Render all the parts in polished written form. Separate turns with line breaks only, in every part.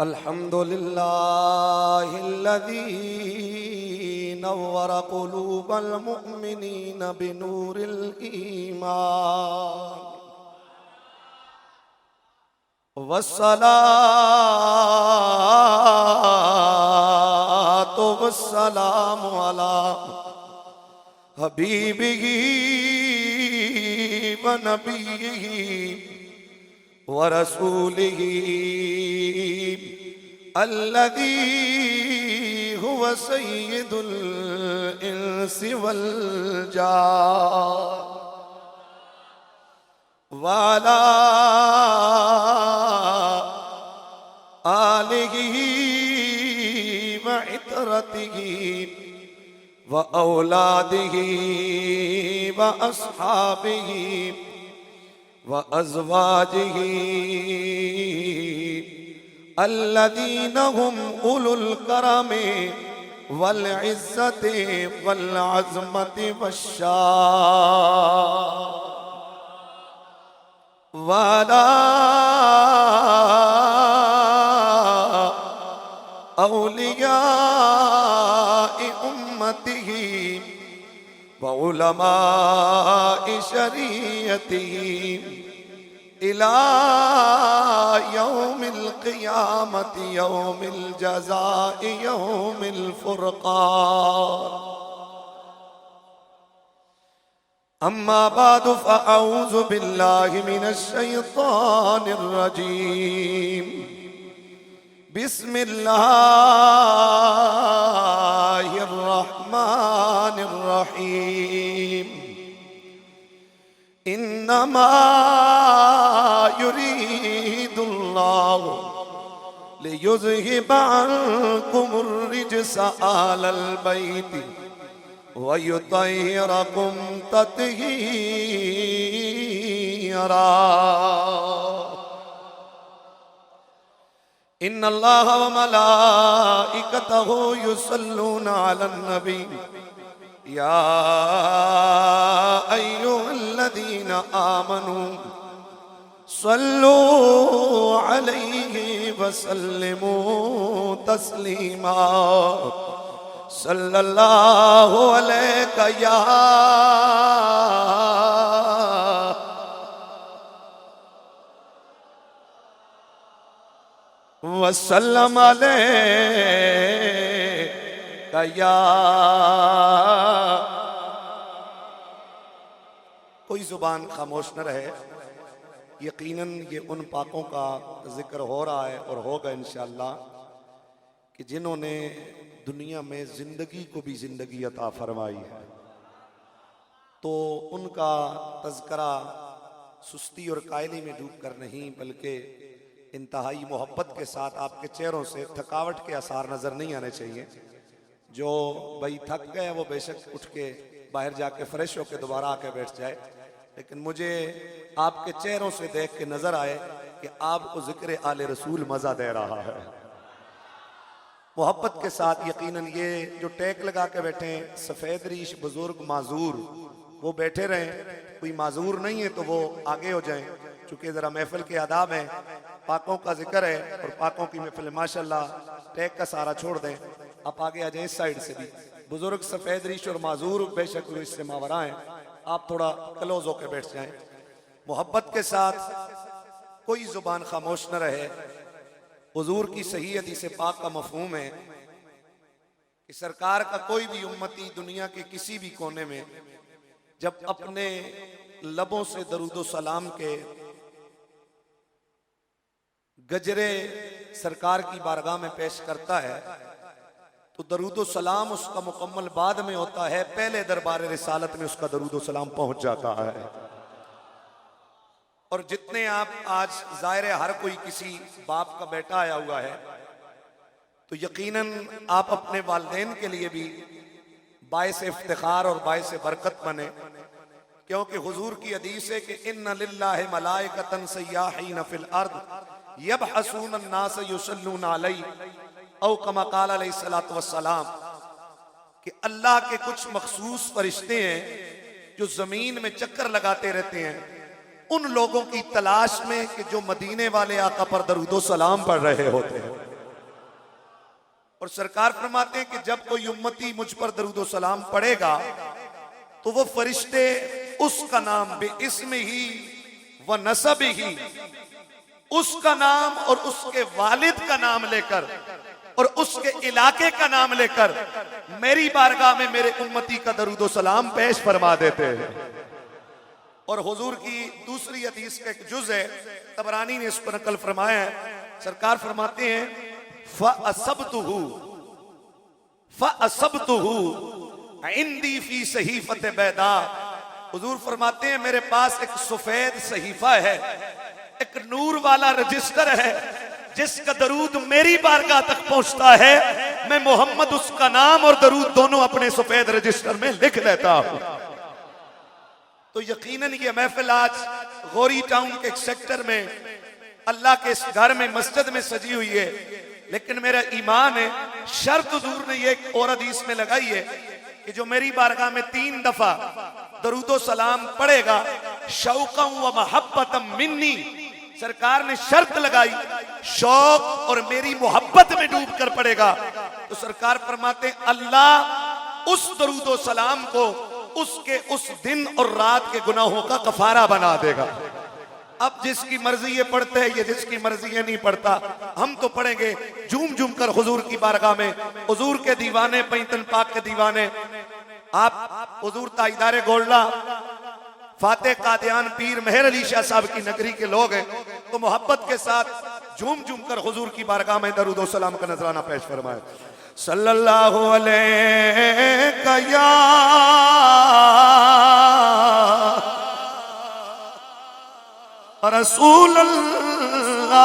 अल्हम्दुलिल्लाहिल्लज़ी नव्वरा क़ुलूबल मुअमिनीन बिनूरिल ईमान वस्सलातु वस्सलामु अला हबीबिही व नबिय्यिही व रसूलिही अल्लज़ी हुवा सय्यिदुल इंसि वल जान वाला आलिही व इतरतिही व औलादिही व अस्हाबिही व अज़वाजिही अल्लज़ीना हुम उलुल करमे वल इज़्ज़ति वल अज़मति वश्शान वाला औलियाए उम्मतिही व उलमाए शरीयतिही इला यौमिल क़ियामति यौमिल जज़ाइ यौमिल फ़ुरक़ान अम्मा बादु फ़अऊज़ु बिल्लाहि मिनश शैतानिर रजीम बिस्मिल्लाहिर रहमानिर रहीम इन्नमा युरीदुल्लाहु लियुज़हिबा अन्कुमुर रिज्सा अहलल बैति व युतहिरकुम तत्हीरा इन्नल्लाह व मलाइकतहु युसल्लूना अलन नबी या अय्युहल्लज़ीना आमनू सल्लू अलैहि व सल्लिमू तस्लीमा सल्लल्लाहु अलैका या वसल्लम अलैका या। कोई जुबान खामोश न रहे। यकीनन ये उन पाकों का जिक्र हो रहा है और होगा इंशाअल्लाह कि जिन्होंने दुनिया में जिंदगी को भी जिंदगी अता फरमाई है, तो उनका तज़किरा सुस्ती और कायली में डूब कर नहीं बल्कि इंतहाई मोहब्बत के साथ आपके चेहरों से थकावट के आसार नजर नहीं आने चाहिए। जो भाई थक गए वो बेशक उठ के बाहर जाके फ्रेश होके दोबारा आके बैठ जाए, लेकिन मुझे आपके चेहरों से देख के नजर आए कि आपको जिक्र आले रसूल मजा दे रहा है मोहब्बत के साथ। यकीनन ये जो टैग लगा के बैठे हैं सफेद रीश बुजुर्ग माजूर, वो बैठे रहें। कोई माजूर नहीं है तो वो आगे हो जाएं, चूंकि जरा महफिल के आदाब हैं, पाकों का जिक्र है और पाकों की महफिल माशाल्लाह। टैग का सारा छोड़ दें, आप आगे आ जाएं। इस साइड से भी बुजुर्ग सफेद रीश और माजूर बेशक इससे मावरा हैं, आप थोड़ा क्लोज होकर बैठ जाएं मोहब्बत के साथ। कोई जुबान खामोश न रहे। हुजूर की सही हदीस पाक का मफहूम है कि सरकार का कोई भी उम्मती दुनिया के किसी भी कोने में जब अपने लबों से दरूदो सलाम के गजरे सरकार की बारगाह में पेश करता है तो दरूदो सलाम उसका मुकम्मल बाद में होता है, पहले दरबार रिसालत में उसका दरूदो सलाम पहुंच जाता है। और जितने आप आज जाहिर है हर कोई किसी बाप का बेटा आया हुआ है, तो यकीनन आप अपने वालिदैन के लिए भी बाइस इफ्तिखार और बाइस बरकत बने, क्योंकि हुजूर की हदीस है कि इन्ना लिल्लाहि मलाइकतन सय्याहीन फिल अर्द यबहसून अन्नास युसल्लून अलैहि औ कमा क़ाल अलैहिस्सलातु वस्सलाम, कि अल्लाह के कुछ मखसूस फरिश्ते हैं जो जमीन में चक्कर लगाते रहते हैं उन लोगों की तलाश में कि जो मदीने वाले आका पर दरूदो सलाम पढ़ रहे होते हैं। और सरकार फरमाते हैं कि जब कोई उम्मती मुझ पर दरूदो सलाम पढ़ेगा तो वो फरिश्ते उसका नाम बेइस्म ही व नसब ही, उसका नाम और उसके वालिद का नाम लेकर और उसके इलाके का नाम लेकर मेरी बारगाह में मेरे उम्मती का दरूदो सलाम पेश फरमा देते हैं। और हुजूर की दूसरी हदीस का एक जुज है, तबरानी ने इसको नकल फरमाया है। सरकार फरमाते हैं फ़असबतुहु इंदी फी सहीफत बैदा। हुजूर फरमाते हैं मेरे पास एक सफेद सहीफा है, एक नूर वाला रजिस्टर है, जिसका दरूद मेरी बारगाह तक पहुंचता है, मैं मोहम्मद उसका नाम और दरूद दोनों अपने सफेद रजिस्टर में लिख लेता हूं। तो यकीनन ये महफिल आज गौरी टाउन के एक सेक्टर में अल्लाह के इस घर में मस्जिद में सजी हुई है, लेकिन मेरा ईमान है शर्त हुजूर ने ये एक और हदीस में लगाई है कि जो मेरी बारगाह में 3 दफा दरूदो सलाम पढ़ेगा शौक़न व महब्बतम मिन्नी, सरकार ने शर्त लगाई शौक और मेरी मोहब्बत में डूब कर पड़ेगा तो सरकार फरमाते अल्लाह उस दरूदो सलाम को उसके उस दिन और रात के गुनाहों का कफारा बना देगा। अब जिसकी मर्जी ये पढ़ते है, ये जिसकी मर्जी ये नहीं पढ़ता, हम तो पढ़ेंगे झूम झूम कर हुजूर की बारगाह में। हुजूर के दीवाने, पैतन पाक के दीवाने, आप हुजूर ताईदारे गोल्डा फाते कादियान पीर मेहर अली शाह साहब की नगरी के लोग हैं, तो मोहब्बत के साथ झूम झूम कर हुजूर की बारगाह में दरूद व सलाम का नजराना पेश फरमाए। सल्लल्लाहु अलैहि या रसूल अल्लाह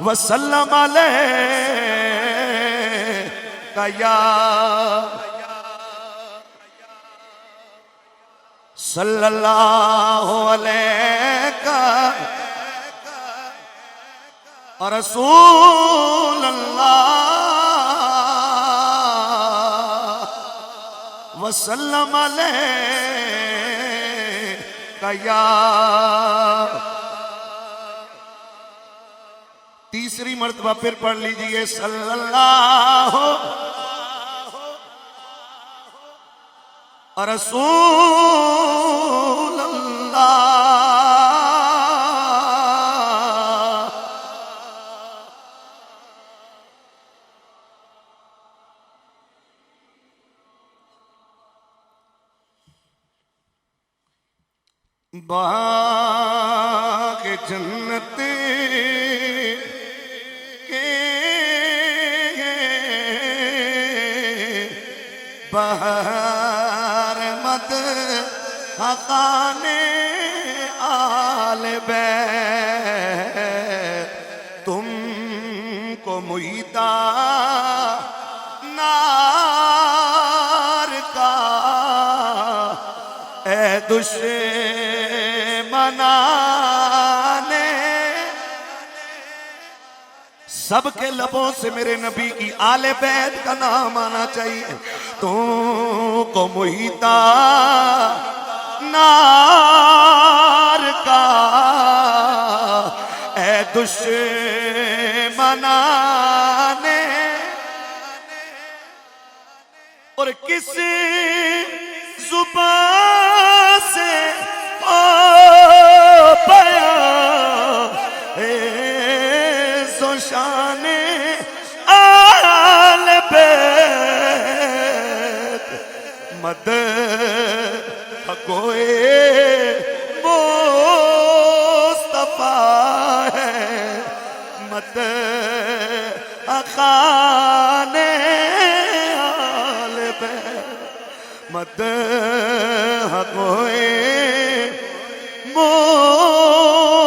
वसल्लम अलैका या सल्लल्लाहु अलैका रसूल अल्लाह वसल्लम अलैका या। तीसरी मर्तबा फिर पढ़ लीजिए सल्लल्लाहु रसूल अल्लाह बाग जन्नत के बहार मद हकाने आल बैत तुमको मुहिता नार का ए दुश्मनाने। सबके लबों से मेरे नबी की आले बैत का नाम आना चाहिए। तुमको मुहिता नार का ए दुश्मनाने। और किस जुबान से ओ शाने आल बैत मद गोए मुस्तफा है मद खाने आल बैत मद गोए मुस्तफा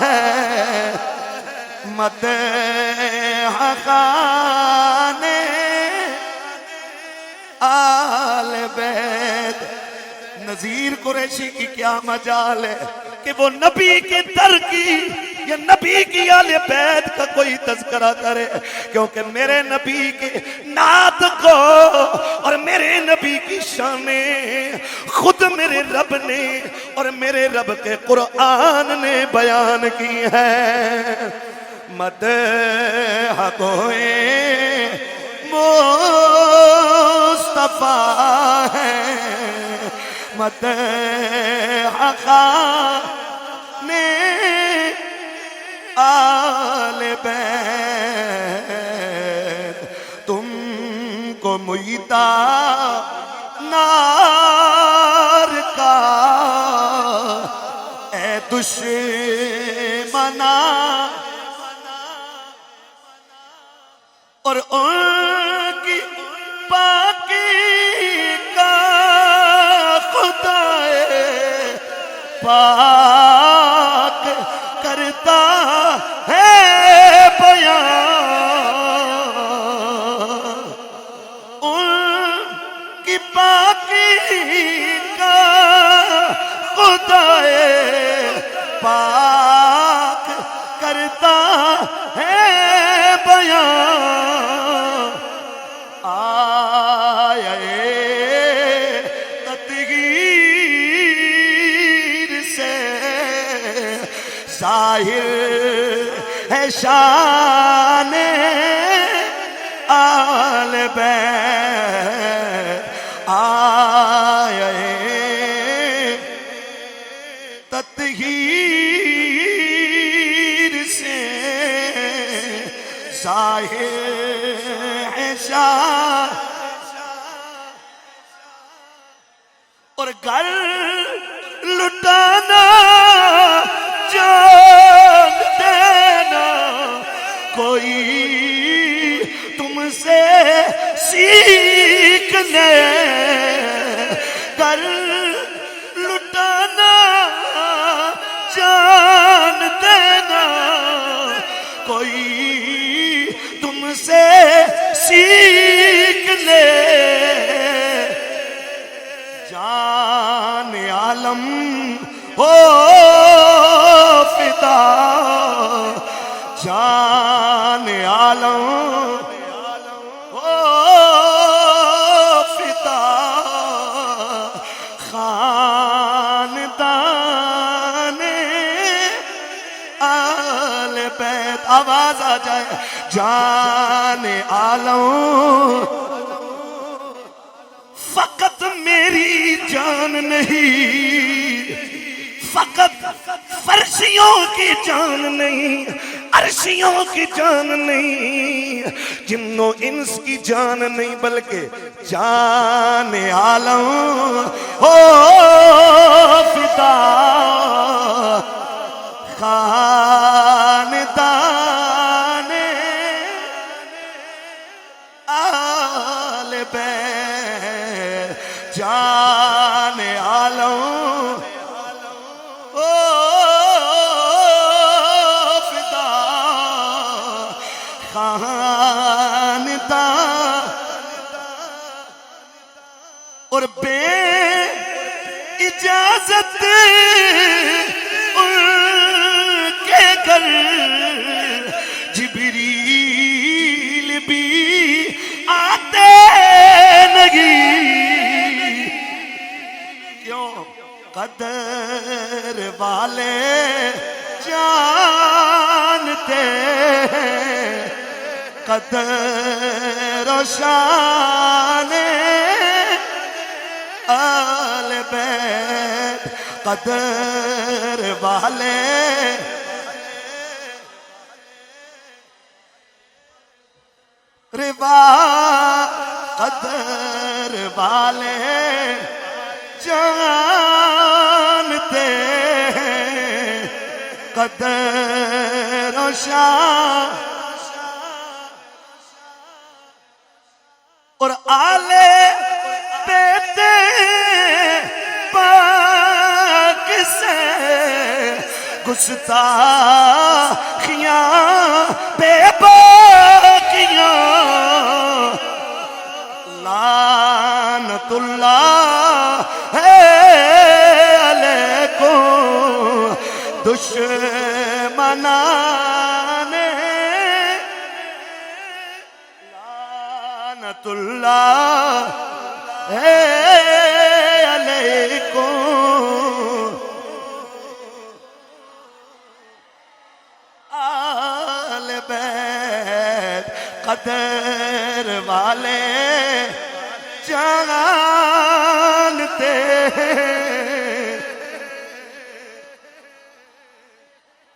है मत हकाने आल बैत। नजीर कुरैशी की क्या मजाल है कि वो नबी के दर की या नबी की आले बैत का कोई तज़किरा करे, क्योंकि मेरे नबी के नात को और मेरे नबी की शाने खुद मेरे रब ने और मेरे रब के कुरान ने बयान की है। मदह गोए मुस्तफा है, मदह खाने आले बैत, तुमको मुइदा नार का ए दुश्मना, और उनकी पाकी का खुदाए पाक करता है बयान, उनकी पाकी का खुदाए पाक करता है बयान। आए तदगीर से जाहिर है शान आल बैत, आए तदगीर से जाहिर है शान, और घर लुटाना जान देना कोई तुमसे सीखने, घर लुटाना जान देना कोई तुमसे सीख ले, जान आलम हो फिदा, जान आलम हो फिदा, खानदान आल बैत, आवाज आ जाए, जान आलम फकत मेरी जान नहीं, फकत फर्शियों की जान नहीं, अर्शियों की जान नहीं, जिन्नो इंस की जान नहीं, बल्कि जान आलम हो फिदा, खानदान आल बैत, जान आलम ओ फिदा, खानदान, और बे इजाजत उनके घर जिब्रील भी आते नहीं, क्यों? कदर वाले जानते कदर और शान आल बैत, कदर वाले रिवा, कदर वाले जानते कदर और शान, और आले बेटे पाक से गुस्ताखियां बेबाकियां, लानतुल्लाह है अलैकुम दुश्मनाने, लानतुल्लाह है अलैकुम आल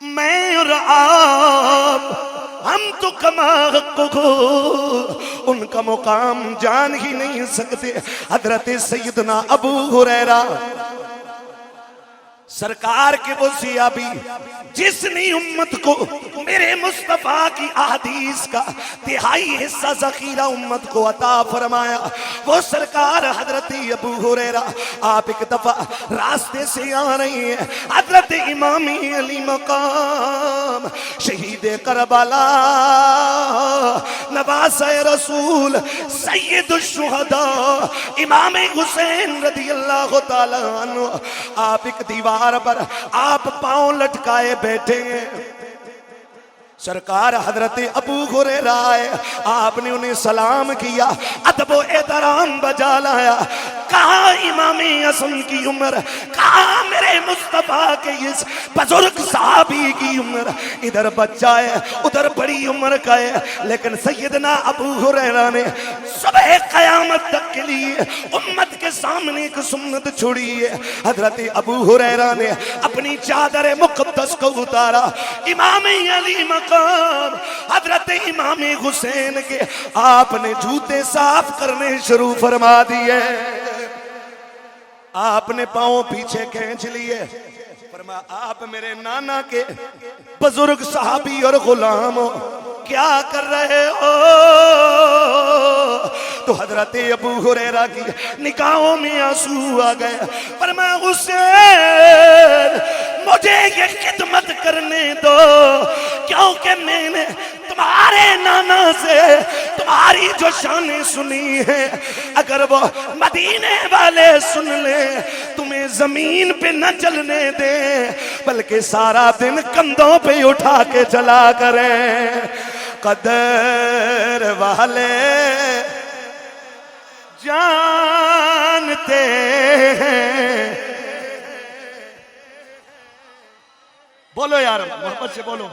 मैं और आप हम तो कमा को उनका मुकाम जान ही नहीं सकते। हजरत सैयदना अबू हुरैरा सरकार के वो सियाबी जिसने उम्मत को मेरे मुस्तफा की अहदीस का तिहाई हिस्सा ज़ख़ीरा उम्मत को अता फरमाया, वो सरकार हजरत अबू हुरैरा। आप एक दफा रास्ते से आ रही हैं, हजरत इमाम अली मकाम शहीद करबला नवासे रसूल सैयदुश शुहदा इमाम हुसैन रदियल्लाहु ताला अन्हु आप एक दीवार पर आप पांव लटकाए बैठे हैं। सरकार हजरत अबू हुरैरा आए, आपने उन्हें सलाम किया, अदब एहतराम बजा लाया। कहा इमाम आज़म की उम्र, कहा मेरे मुस्तफा के इस बुजुर्ग साहबी की उम्र। इधर बच्चा है उधर बड़ी उम्र का है, लेकिन सैयदना अबू हुरैरा ने सुबह क़यामत तक के लिए उम्मत के सामने एक सुन्नत छोड़ी है। हजरत अबू हुरैरा ने अपनी चादर मुक़द्दस को उतारा, इमाम अली मकाम हजरत इमाम हुसैन के आपने जूते साफ करने शुरू फरमा दिए। आपने पांव पीछे खींच लिए, फरमाया आप मेरे नाना के बुजुर्ग साहबी और गुलाम हो, क्या कर रहे हो? तो हजरत अबू हुरैरा की निगाहों में आंसू आ गए। फरमाया हुसैन मुझे ये खिदमत करने दो, क्योंकि मैंने तुम्हारे नाना से तुम्हारी जो शानें सुनी है, अगर वो मदीने वाले सुन ले तुम्हें जमीन पे न चलने दे, बल्कि सारा दिन कंधों पे उठा के चला करें। कदर वाले जानते हैं, बोलो यार मोहब्बत से बोलो,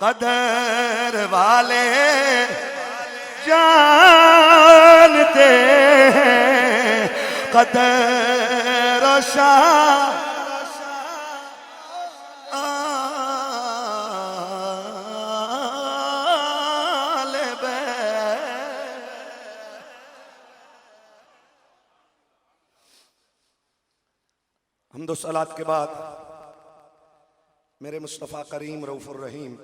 कदर वाले जानते हैं, कदर शान हम्दो सलात के बाद मेरे मुस्तफ़ा करीम रऊफ़ुर रहीम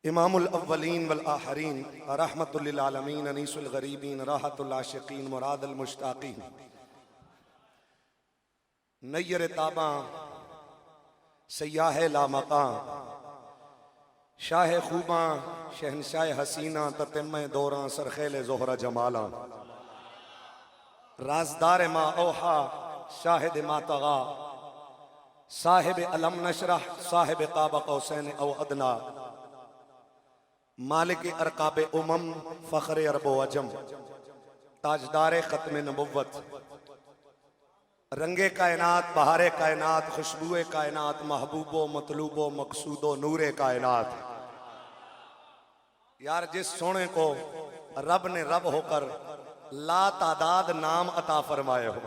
इमामुल अव्वलीन वल आखरीन रहमतुल लिल आलमीन अनीसुल गरीबीन राहतुल आशिकीन मुरादुल मुश्ताकीन नय्यर ताबा सयाह लामका शाह खूबा शहनशाह हसीना ततम्मे दौरां सरखेल ज़ोहरा जमाला राजदार मा ओहा शाहिद मातगा साहिब अलम नशरह साहिब काबा कौसैन औ अदना मालिक अरकाब उमम फ़ख्र अरबो अजम ताजदार ख़त्म नबुव्वत रंगे कायनात बहारे कायनात खुशबुए कायनात महबूबो मतलूबो मकसूदो नूरे कायनात। यार जिस सोने को रब ने रब होकर ला तादाद नाम अता फरमाए हो,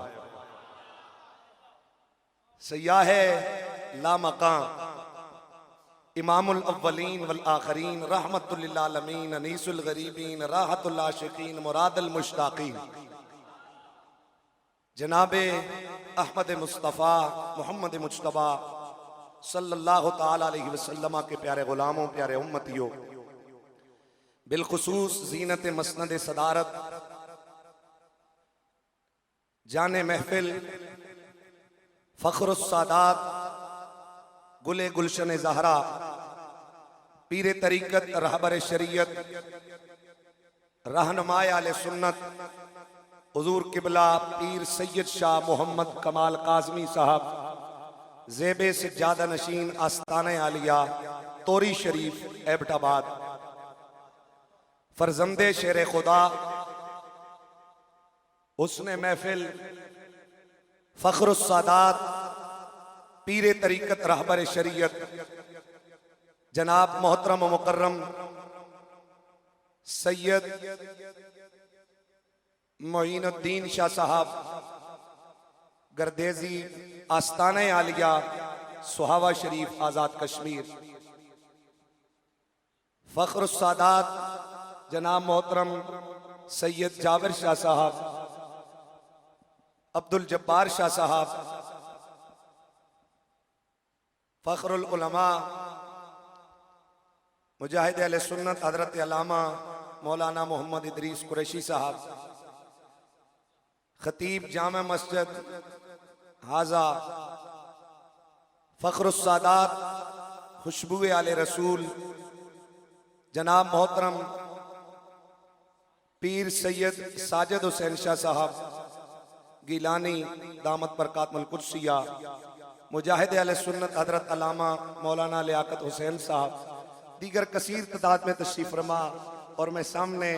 सयाह लामकां इमामुल अव्वलीन वल आखरीन रहमतुल लिल आलमीन अनीसुल गरीबीन राहतुल आशिकीन मुरादुल मुश्ताकीन जनाबे अहमद मुस्तफ़ा मोहम्मद मुज्तबा सल्लल्लाहु ताला अलैहि वसल्लम के प्यारे गुलामों प्यारे उम्मतियों, बिलखुसूस ज़ीनत मसनद सदारत जाने महफिल फ़ख्रुस सादात गुले गुलशन ज़हरा पीर तरीक़त रहबर शरीयत रहनुमाए आले सुन्नत हुज़ूर किबला पीर सैयद शाह मोहम्मद कमाल काज़मी साहब ज़ेबे सज्जादा नशीन आस्ताने आलिया तोरी शरीफ एबटाबाद फरजंदे शेर खुदा हुस्ने महफिल फ़ख्रुस सादात पीर तरीक़त रहबर शरीयत जनाब मोहतरम मुकर्रम सैयद मोइनुद्दीन शाह साहब गर्देजी आस्ताना आलिया सुहावा शरीफ आज़ाद कश्मीर। फ़ख्र सादात जनाब मोहतरम सैयद जाबिर शाह साहब, अब्दुल जब्बार शाह साहब, फ़ख्रुल उलमा मुजाहिद अहले सुन्नत हज़रत अल्लामा मौलाना मोहम्मद इदरीस कुरैशी साहब, खतीब जामा मस्जिद हाजा, फ़ख्रुस सादात खुशबुए आले रसूल जनाब मोहतरम पीर सैयद साजिद हुसैन शाह साहब गिलानी दामत बरकातुल कुद्सिया, मुजाहिद अहले सुन्नत हज़रत अल्लामा मौलाना लियाकत हुसैन साहब, दीगर कसीर तादाद में तशरीफ फरमा। और मैं सामने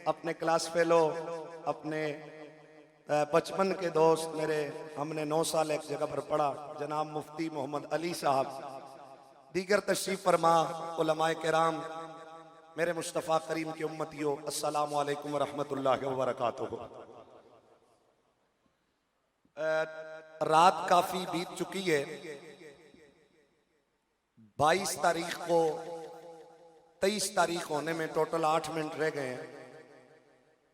अपने क्लास फेलो, अपने बचपन के दोस्त, मेरे हमने 9 साल एक जगह पर पढ़ा, जनाब मुफ्ती मोहम्मद अली साहब, दीगर तशरीफ फरमा, उलमाए किराम, मेरे मुस्तफ़ा करीम की उम्मतियों, अस्सलामु अलैकुम व रहमतुल्लाहि व बरकातुहू। रात काफी बीत चुकी है। 22 तारीख को 23 तारीख होने में टोटल 8 मिनट रह गए हैं,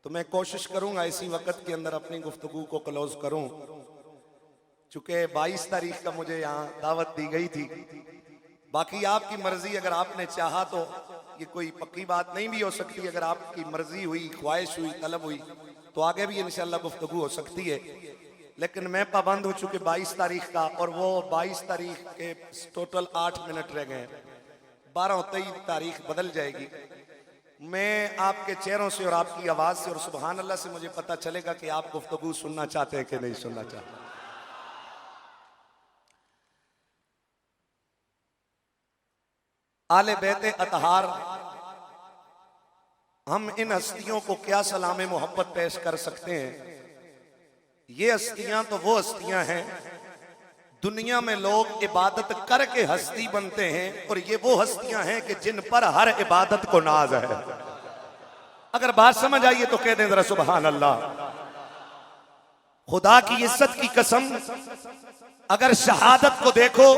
तो मैं कोशिश करूंगा इसी वक्त के अंदर अपनी गुफ्तगू को क्लोज करूं, चूंकि 22 तारीख का मुझे यहाँ दावत दी गई थी। बाकी आपकी मर्जी, अगर आपने चाहा तो ये कोई पक्की बात नहीं भी हो सकती, अगर आपकी मर्जी हुई, ख्वाहिश हुई, तलब हुई तो आगे भी इंशाल्लाह गुफ्तगू हो सकती है। लेकिन मैं पाबंद हो चुके 22 तारीख का, और वो 22 तारीख के टोटल 8 मिनट रह गए हैं। 12 और 23 तारीख बदल जाएगी। मैं आपके चेहरों से और आपकी आवाज से और सुभान अल्लाह से मुझे पता चलेगा कि आप गुफ्तगू सुनना चाहते हैं कि नहीं सुनना चाहते। आले बैते अतहार, हम इन हस्तियों को क्या सलाम मोहब्बत पेश कर सकते हैं। ये हस्तियां तो वो हस्तियां हैं, दुनिया में लोग इबादत करके हस्ती बनते हैं, और ये वो हस्तियां हैं कि जिन पर हर इबादत को नाज है। अगर बात समझ आइए तो कह दें जरा सुभान अल्लाह। खुदा की इज्जत की कसम, अगर शहादत को देखो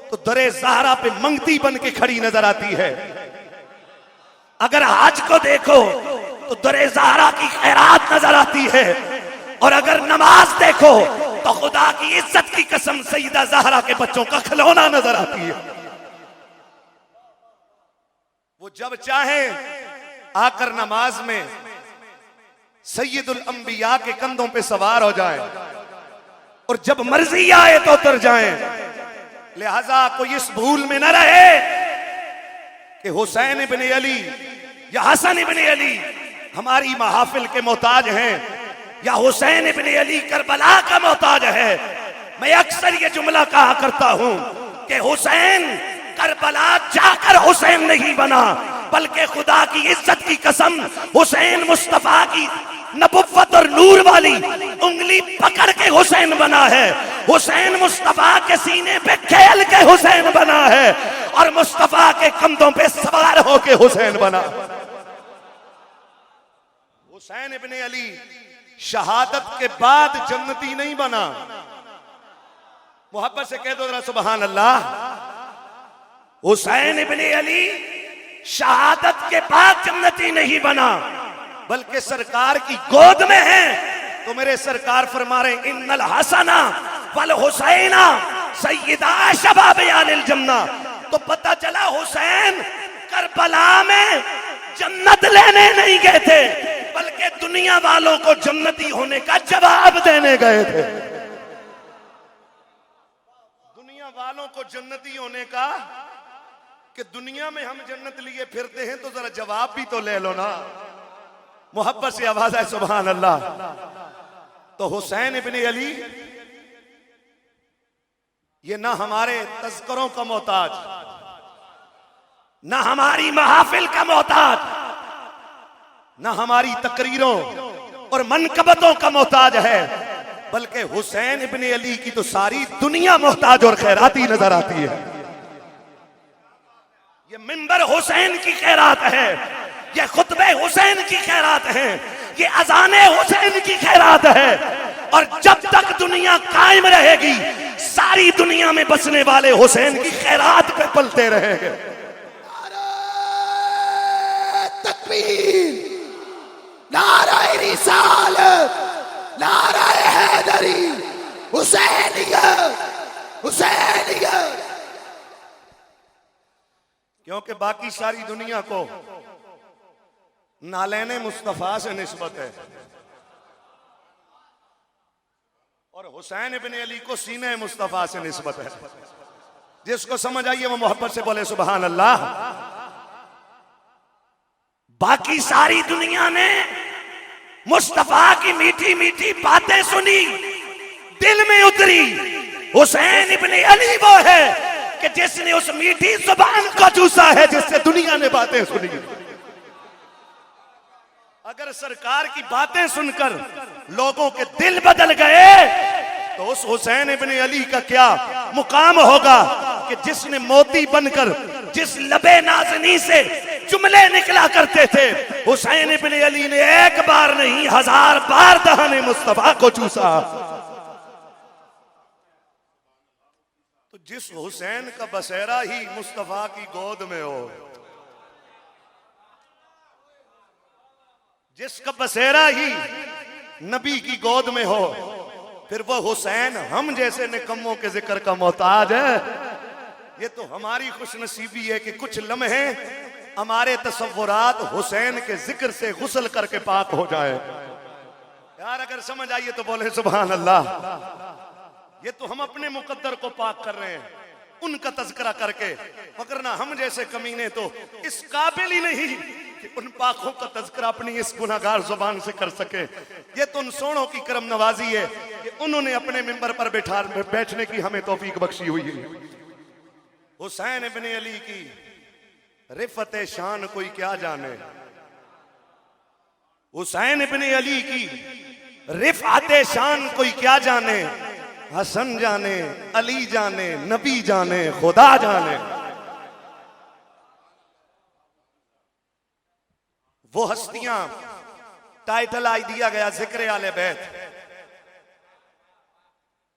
तो दरे ज़हरा पे मंगती बन के खड़ी नजर आती है। अगर हज को देखो तो दरे ज़हरा की खैरात नजर आती है, और अगर नमाज देखो तो खुदा की इज्जत की कसम सईदा ज़हरा के बच्चों का खिलौना नजर आती है। वो जब चाहे आकर नमाज में सैयदुल अंबिया के कंधों पे सवार हो जाए, और जब मर्जी आए तो उतर जाएं। लिहाजा कोई इस भूल में न रहे कि हुसैन इब्ने अली या हसन इब्ने अली हमारी महाफिल के मोहताज हैं, या हुसैन इब्ने अली करबला का मोहताज है। मैं अक्सर ये जुमला कहा करता हूं कि हुसैन करबला जाकर हुसैन नहीं बना, बल्कि खुदा की इज्जत की कसम हुसैन मुस्तफा की नबुव्वत और नूर वाली उंगली पकड़ के हुसैन बना है। हुसैन मुस्तफा के सीने पे खेल के हुसैन बना है, और मुस्तफा के कंधों पे सवार होके हुसैन बना। हुसैन इब्ने अली शहादत के बाद जन्नती नहीं बना। मोहब्बत से कह दो जरा सुभान अल्लाह। हुसैन इब्ने अली शहादत के बाद जन्नती नहीं बना, बल्कि सरकार की गोद में है। तो मेरे सरकार फरमा रहे इन्नल हसना वल हुसैना सय्यदा शबाब अहलिल जन्ना। तो पता चला हुसैन करबला में जन्नत लेने नहीं गए थे, बल्कि दुनिया वालों को जन्नती होने का जवाब देने गए थे। दुनिया वालों को जन्नती होने का, कि दुनिया में हम जन्नत लिए फिरते हैं तो जरा जवाब भी तो ले लो ना। मोहब्बत से आवाज है सुभान अल्लाह। तो हुसैन इब्ने अली ये ना हमारे तज़किरों का मोहताज, ना हमारी महफिल का मोहताज, ना हमारी तकरीरों और मनकबतों का मोहताज है, बल्कि हुसैन इब्ने अली की तो सारी दुनिया मोहताज और खैराती नजर आती है। ये मिंबर हुसैन की खैरात है, ये खुतबे हुसैन की खैरात है, ये अजाने हुसैन की खैरात है। और जब तक दुनिया कायम रहेगी सारी दुनिया में बसने वाले हुसैन की खैरात पे पलते रहेंगे।
तकबीर, नाराए रिसालत, नाराए हैदरी, हुसैनियत, हुसैनियत।
क्योंकि बाकी सारी दुनिया को नालैने मुस्तफा से निस्बत है और हुसैन इब्ने अली को सीने मुस्तफा से निस्बत है। जिसको समझ आइए वो मोहब्बत से बोले सुभान अल्लाह। बाकी सारी दुनिया ने मुस्तफा की मीठी मीठी बातें सुनी, दिल में उतरी। हुसैन इब्ने अली वो है कि जिसने उस मीठी जुबान को चूसा है जिससे दुनिया ने बातें सुनी। अगर सरकार की बातें सुनकर लोगों के दिल बदल गए तो उस हुसैन इब्ने अली का क्या मुकाम होगा कि जिसने मोती बनकर जिस लबे नाज़नी से जुमले निकला करते थे, हुसैन इब्ने अली ने एक बार नहीं 1000 बार दहाने मुस्तफा को चूसा। तो जिस हुसैन का बसेरा ही मुस्तफा की गोद में हो, जिसका बसेरा ही नबी की गोद में हो, फिर वो हुसैन हम जैसे निकम्मों के जिक्र का मोहताज है। ये तो हमारी खुशनसीबी है कि कुछ लम्हे हमारे तसव्वुरात हुसैन के जिक्र से गुस्ल करके पाक हो जाए। यार अगर समझ आइए तो बोले सुभान अल्लाह। ये तो हम अपने मुकद्दर को पाक कर रहे हैं उनका तज़किरा करके, मगर ना हम जैसे कमीने तो इस काबिल ही नहीं कि उन पाकों का तज़किरा अपनी इस गुनाहगार जुबान से कर सके। ये तो उन सोनों की करम नवाजी है कि उन्होंने अपने मिंबर पर बैठने की हमें तौफीक बख्शी हुई है। हुसैन इब्ने अली की रिफत शान कोई क्या जाने, हुसैन इब्ने अली की रिफत शान कोई क्या जाने। हसन जाने, अली जाने, नबी जाने, खुदा जाने। वो हस्तियां टाइटल आज दिया गया जिक्र आले बैत,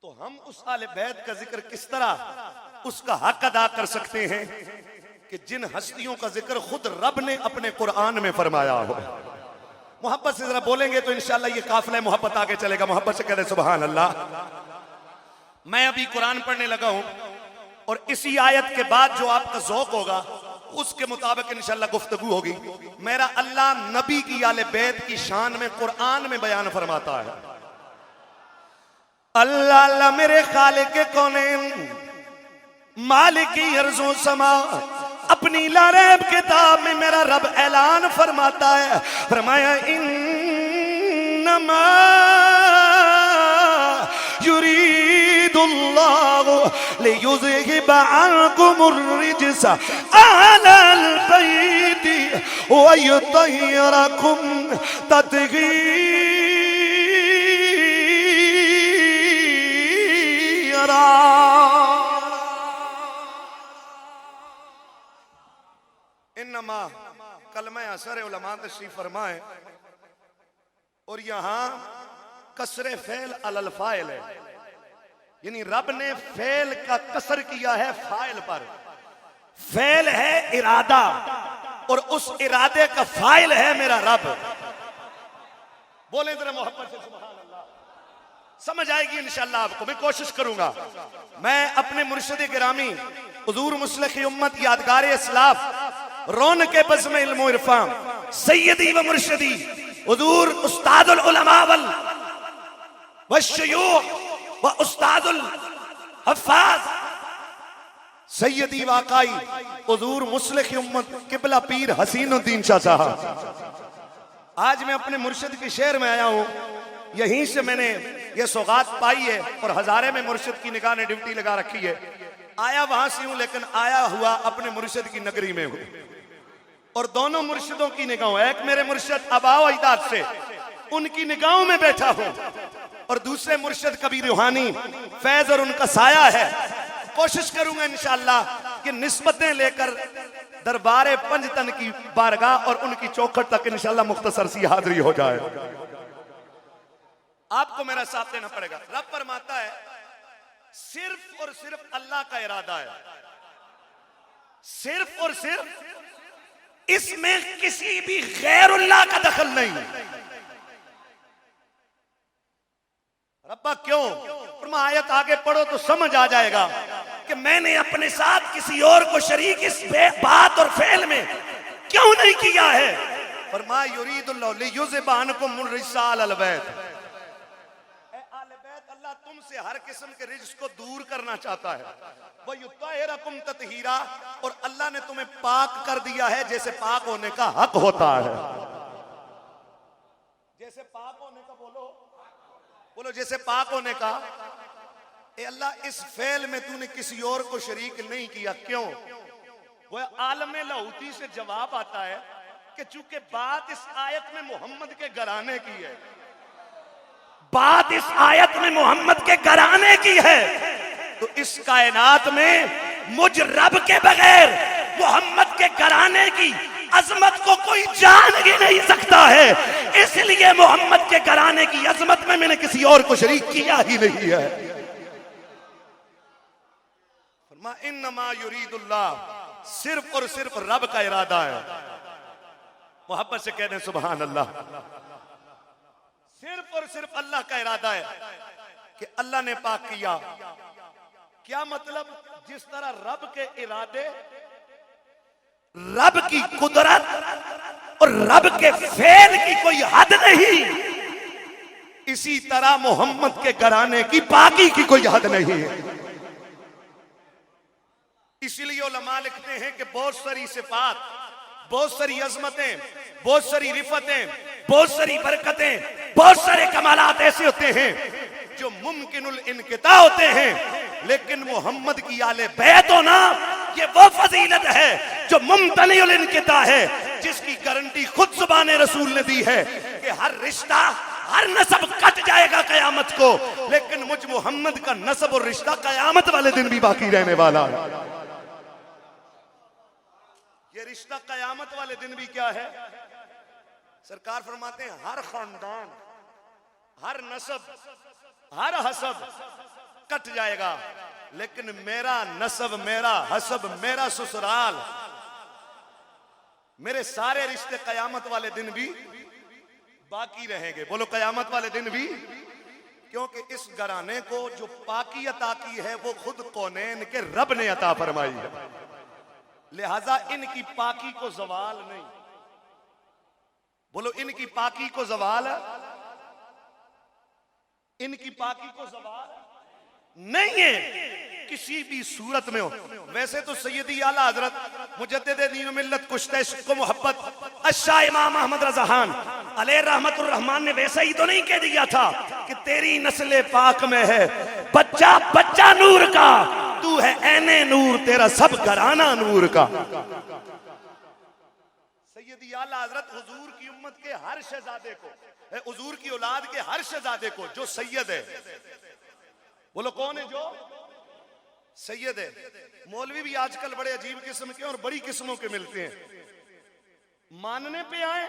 तो हम उस आले बैत का जिक्र किस तरह उसका हक अदा कर सकते हैं कि जिन हस्तियों का जिक्र खुद रब ने अपने कुरान में फरमाया हो। मोहब्बत से जरा बोलेंगे तो इंशाअल्लाह ये काफिला मोहब्बत आगे चलेगा। मोहब्बत से कह दे सुभान अल्लाह। मैं अभी कुरान पढ़ने लगा हूं और इसी आयत के बाद जो आपका ज़ौक़ होगा उसके मुताबिक इंशाअल्लाह गुफ्तगू होगी। मेरा अल्लाह नबी की आले बैत की शान में कुरान में बयान फरमाता है। अल्लाह अल्लाह मेरे खालिक कौनैन मालिक अर्ज़ो समा, अपनी लारैब किताब में मेरा रब ऐलान फरमाता है, फरमाया इन्नमा युरीदुल्लाहु लियुज़हिबा अन्कुमुर रिज्सा अहलल बैति व युतहिरकुम तत्हीरा। इन्नमा कलमा असर उलमा तशरीफ फरमाए और यहां कसरे फेल अलल फाइल है, यानी रब ने फेल का कसर किया है फाइल पर। फेल है इरादा और उस इरादे का फाइल है मेरा रब। बोले जरा मोहब्बत से सुभान अल्लाह। समझ आएगी इंशाअल्लाह आपको, मैं कोशिश करूंगा। मैं अपने मुर्शिद गिरामी हुजूर मुस्लिह उम्मत यादगार इस्लाफ रोन के बज़्म इल्म व इरफान सैयदी व मुर्शिदी हुजूर उस्तादुल उलमा वल वश्शयूख व उस्तादुल हफ़ाज़ सैयदी वाक़ई हुजूर मुस्लिह उम्मत किबला पीर हसीनुद्दीन शाह साहब। आज मैं अपने मुर्शिद के शहर में आया हूं, यहीं से मैंने ये सौगात पाई है और हजारे में मुर्शिद की निगाह ने ड्यूटी लगा रखी है। आया वहां से हूं लेकिन आया हुआ अपने मुर्शिद की नगरी में हूं और दोनों मुर्शिदों की निगाहों, एक मेरे मुर्शिद आबाओ अजदाद से उनकी निगाहों में बैठा हूं और दूसरे मुर्शिद कबीर रूहानी फैज और उनका साया है। कोशिश करूंगा इंशाअल्लाह कि निस्बतें लेकर दरबारे पंजतन की बारगाह और उनकी चौखट तक इंशाल्लाह मुख्तसर सी हाजिरी हो जाए। आपको मेरा साथ देना पड़ेगा। रब फरमाता है सिर्फ और सिर्फ अल्लाह का इरादा है, सिर्फ और सिर्फ इसमें किसी भी गैरुल्लाह का दखल नहीं। रब्बा क्यों? आयत आगे पढ़ो तो समझ आ जाएगा कि मैंने अपने साथ किसी और को शरीक इस बात और फेल में क्यों नहीं किया है। फरमा युरीदुल्लाह लियुज़हिबा अन्कुम रिसाल अलबैत, अल्लाह तुमसे हर किस्म के रिज्क को दूर करना चाहता है। वो युत्ताहिरकुम तत्हीरा, और अल्लाह ने तुम्हें पाक कर दिया है जैसे पाक होने का हक होता है। जैसे पाक होने का बोलो जैसे पाक होने का। ए अल्लाह इस फेल में तूने किसी और को शरीक नहीं किया, क्यों? वो आलम लाहौती से जवाब आता है कि चूंकि बात इस आयत में मोहम्मद के घराने की है, बात इस आयत में मोहम्मद के घराने की है, तो इस कायनात में मुझ रब के बगैर मोहम्मद के घराने की अजमत को कोई जान ही नहीं सकता है। इसलिए मोहम्मद के घराने की अजमत में मैंने किसी और को शरीक किया ही नहीं है। फरमा इन्नमा युरीदुल्लाह, सिर्फ और सिर्फ रब का इरादा है। मोहब्बत से कहने सुभान अल्लाह। सिर्फ और सिर्फ अल्लाह का इरादा है कि अल्लाह ने पाक किया। क्या मतलब? जिस तरह रब के इरादे, रब की कुदरत और रब के फेल की कोई हद नहीं, इसी तरह मोहम्मद के घराने की पाकी की कोई हद नहीं है। इसलिए उलमा लिखते हैं कि बहुत सारी सिफात, बहुत सारी अजमतें, बहुत सारी रिफतें, बहुत सारी बरकतें, बहुत सारे कमालात ऐसे होते हैं जो मुमकिनुल इनकिता होते हैं, लेकिन मोहम्मद की आले बैत होना ये वो फजीलत है जो मुमतनिउल इनकिता है, जिसकी गारंटी खुद जुबान रसूल ने दी है कि हर रिश्ता, हर नसब कट जाएगा कयामत को, लेकिन मुझ मोहम्मद का नसब और रिश्ता कयामत वाले दिन भी बाकी रहने वाला है। ये रिश्ता कयामत वाले दिन भी क्या है? सरकार फरमाते हैं हर खानदान, हर नसब, हर हसब कट जाएगा, लेकिन मेरा नसब, मेरा हसब, मेरा ससुराल, मेरे सारे रिश्ते कयामत वाले दिन भी बाकी रहेंगे। बोलो कयामत वाले दिन भी, क्योंकि इस घराने को जो पाकी अता की है वो खुद कौनैन के रब ने अता फरमाई है, लिहाजा इनकी पाकी को जवाल नहीं। बोलो इनकी पाकी को जवाल, इनकी पाकी को जवाल नहीं है किसी भी सूरत में हो। वैसे तो सैयदी आला हजरत मुजद्दिद दीन मिल्लत कुश्ते को मोहब्बत अशाह इमाम अहमद रज़ा खान अलैहि रहमतुर रहमान ने वैसा ही तो नहीं कह दिया था कि तेरी नस्ल पाक में है बच्चा बच्चा नूर का, तू है ऐने नूर, तेरा सब घराना नूर का। सैयदी आला हजरत हुजूर की उम्मत के हर शहजादे को, हुजूर की औलाद के हर शहजादे को जो सैयद है, बोलो कौन है जो सैयद है? मौलवी भी आजकल बड़े अजीब किस्म के और बड़ी किस्मों के मिलते हैं। मानने पे आए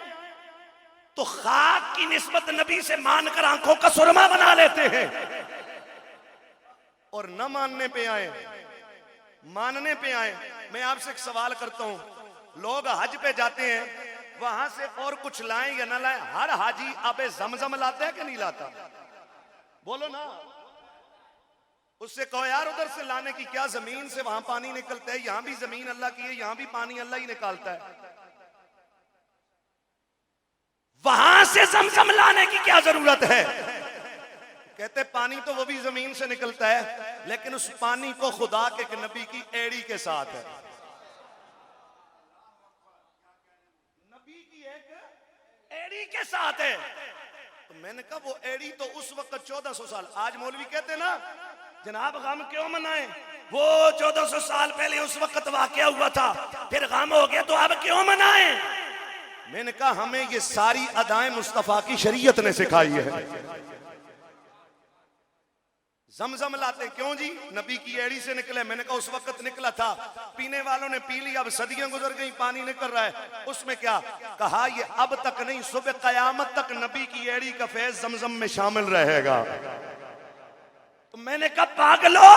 तो खाक की निस्बत नबी से मानकर आंखों का सुरमा बना लेते हैं, और न मानने पे आए, मानने पे आए। मैं आपसे एक सवाल करता हूं, लोग हज पे जाते हैं, वहां से और कुछ लाएं या ना लाएं, हर हाजी आबे जमजम लाता है कि नहीं लाता? बोलो ना। उससे कहो यार उधर से लाने की क्या, जमीन से वहां पानी निकलता है, यहां भी जमीन अल्लाह की है, यहां भी पानी अल्लाह ही निकालता है, वहां से जमजम लाने की क्या जरूरत है? कहते पानी तो वो भी जमीन से निकलता है, लेकिन उस पानी को खुदा के नबी की एड़ी के साथ है, नबी की एक एड़ी के साथ है। तो मैंने कहा वो एड़ी तो उस वक्त 1400 साल, आज मौलवी कहते ना जनाब गम क्यों मनाएं, वो 1400 साल पहले उस वक्त वाकया हुआ था, फिर गम हो गया तो अब क्यों मनाएं? मैंने कहा हमें ये सारी अदाएं मुस्तफा की शरीयत ने सिखाई है। जमजम लाते क्यों जी? नबी की एड़ी से निकले। मैंने कहा उस वक्त निकला था, पीने वालों ने पी लिया, अब सदियां गुजर गई, पानी निकल रहा है, उसमें क्या? कहा ये अब तक नहीं, सुबह कयामत तक नबी की एड़ी का फैज जमजम में शामिल रहेगा। तो मैंने कहा पागलो,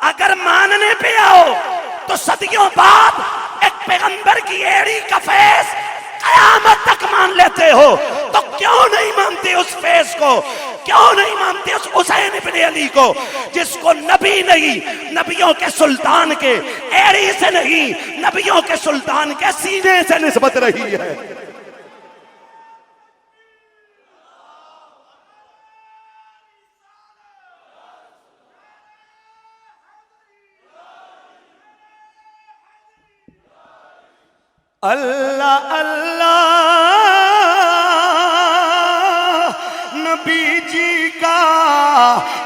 अगर मानने पे आओ तो सदियों बाद एक पैगंबर की एड़ी का फैज कयामत तक मान लेते हो, तो क्यों नहीं मानते उस फैज को? क्यों नहीं मानते उस हुसैन इब्ने अली को, जिसको नबी नहीं, नबियों के सुल्तान के एड़ी से नहीं, नबियों के सुल्तान के सीने से निस्बत रही है। अल्लाह अल्लाह नबी जी का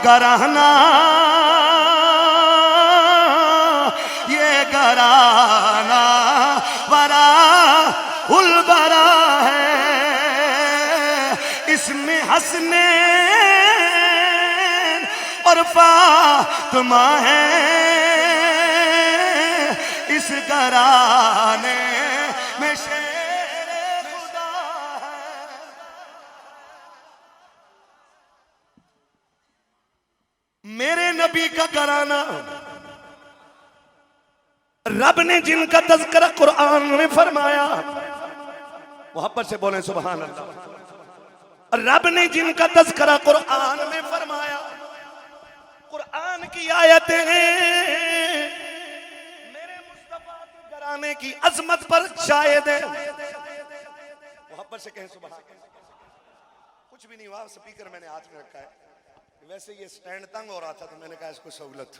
घराना, ये घराना बरा उलबरा है, इसमें हसनैन और फातिमा है, इस घराने में शेर खुदा है। मेरे नबी का घराना, रब ने जिनका तज़किरा कुरान में फरमाया, वहां पर से बोले सुभान अल्लाह। रब ने जिनका तज़किरा कुरान में फरमाया, कुरान की आयतें मेरे मुस्तफा के घराने की अजमत पर शायद है। वहां पर से कहें सुभान। कुछ भी नहीं हुआ, स्पीकर मैंने हाथ में रखा है, वैसे ये स्टैंड तंग हो रहा था तो मैंने कहा इसको सहूलत।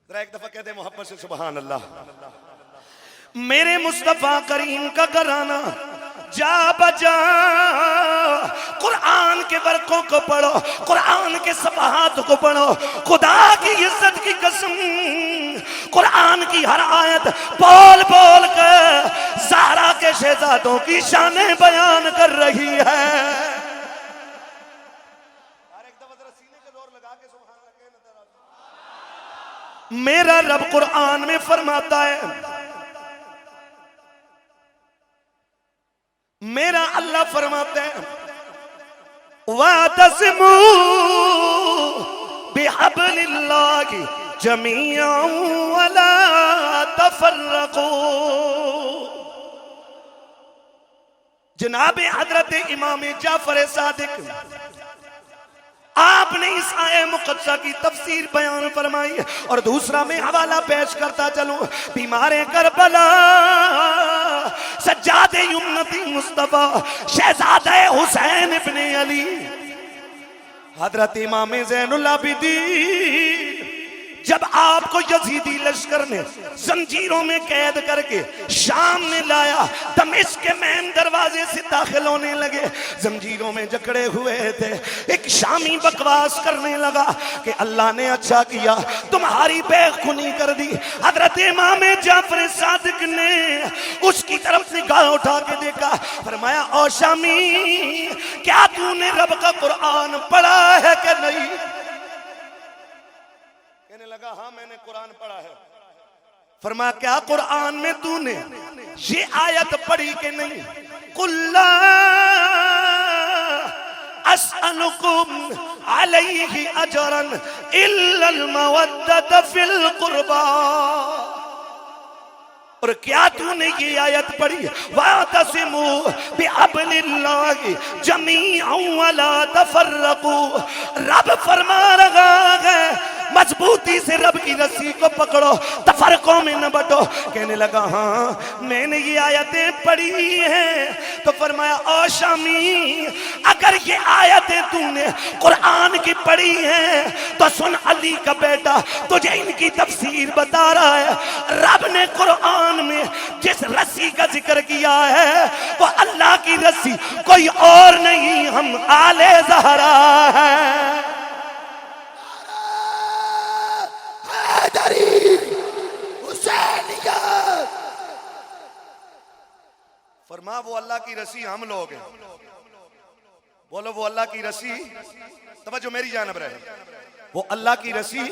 जरा एक दफा कहते मोहब्बत से सुभान अल्लाह। मेरे मुस्तफा करीम का घराना, जा बजा कुरान के वर्कों को पढ़ो, कुरान के सफहात को पढ़ो। खुदा की इज्जत की कसम, कुरान की हर आयत बोल बोल कर ज़हरा के शहजादों की शानें बयान कर रही है। मेरा रब कुरान में फरमाता है, मेरा अल्लाह फरमाता है, वातसिमू बिहब्लिल्लाहि जमीअन वला तफर्रकू। जनाब हजरत इमाम जाफर सादिक, आपने इस आये मुक़द्दसा की तफसीर बयान फरमाई है। और दूसरा मैं हवाला पेश करता चलूं, बीमारे करबला सज्जादे उम्मती मुस्तफा शहजादे हुसैन इब्ने अली हजरत इमाम ज़ैनुल आबिदीन, जब आपको यजीदी लश्कर ने जंजीरों में कैद करके शाम में लाया, दमिश्क के मेन दरवाजे से दाखिल होने लगे, जंजीरों में जकड़े हुए थे। एक शामी बकवास करने लगा कि अल्लाह ने अच्छा किया तुम्हारी बेखुनी कर दी। हजरत इमाम जाफर सादिक ने उसकी तरफ निगाह उठा के देखा, फरमाया ओ शामी, क्या तूने रब का कुरान पढ़ा है कि नहीं? कहने लगा हाँ मैंने कुरान पढ़ा है। फरमाया क्या कुरान में तूने ये आयत पढ़ी कि नहीं? कुल्ला अस्अलुकुम अलैहि अजरन इल्लल मवद्दत फिल कुर्बा। और क्या तूने ये आयत पढ़ी, वातसिमू बिहब्लिल्लाहि जमीअन वला तफर्रकू। रब फरमा रहा है मजबूती से रब की रस्सी को पकड़ो, तफरकों में न बटो। कहने लगा हाँ मैंने ये आयतें पढ़ी हैं। तो फरमाया ओ शामी, अगर ये आयतें तूने कुरान की पढ़ी हैं तो सुन, अली का बेटा तुझे इनकी तफसीर बता रहा है। रब ने कुरान में जिस रस्सी का जिक्र किया है वो अल्लाह की रस्सी कोई और नहीं, हम आले ज़हरा है। फरमा वो अल्लाह की रस्सी हम लोग हैं। बोलो वो अल्लाह की रसी, तवज्जो मेरी जानब रहे, वो अल्लाह की रसी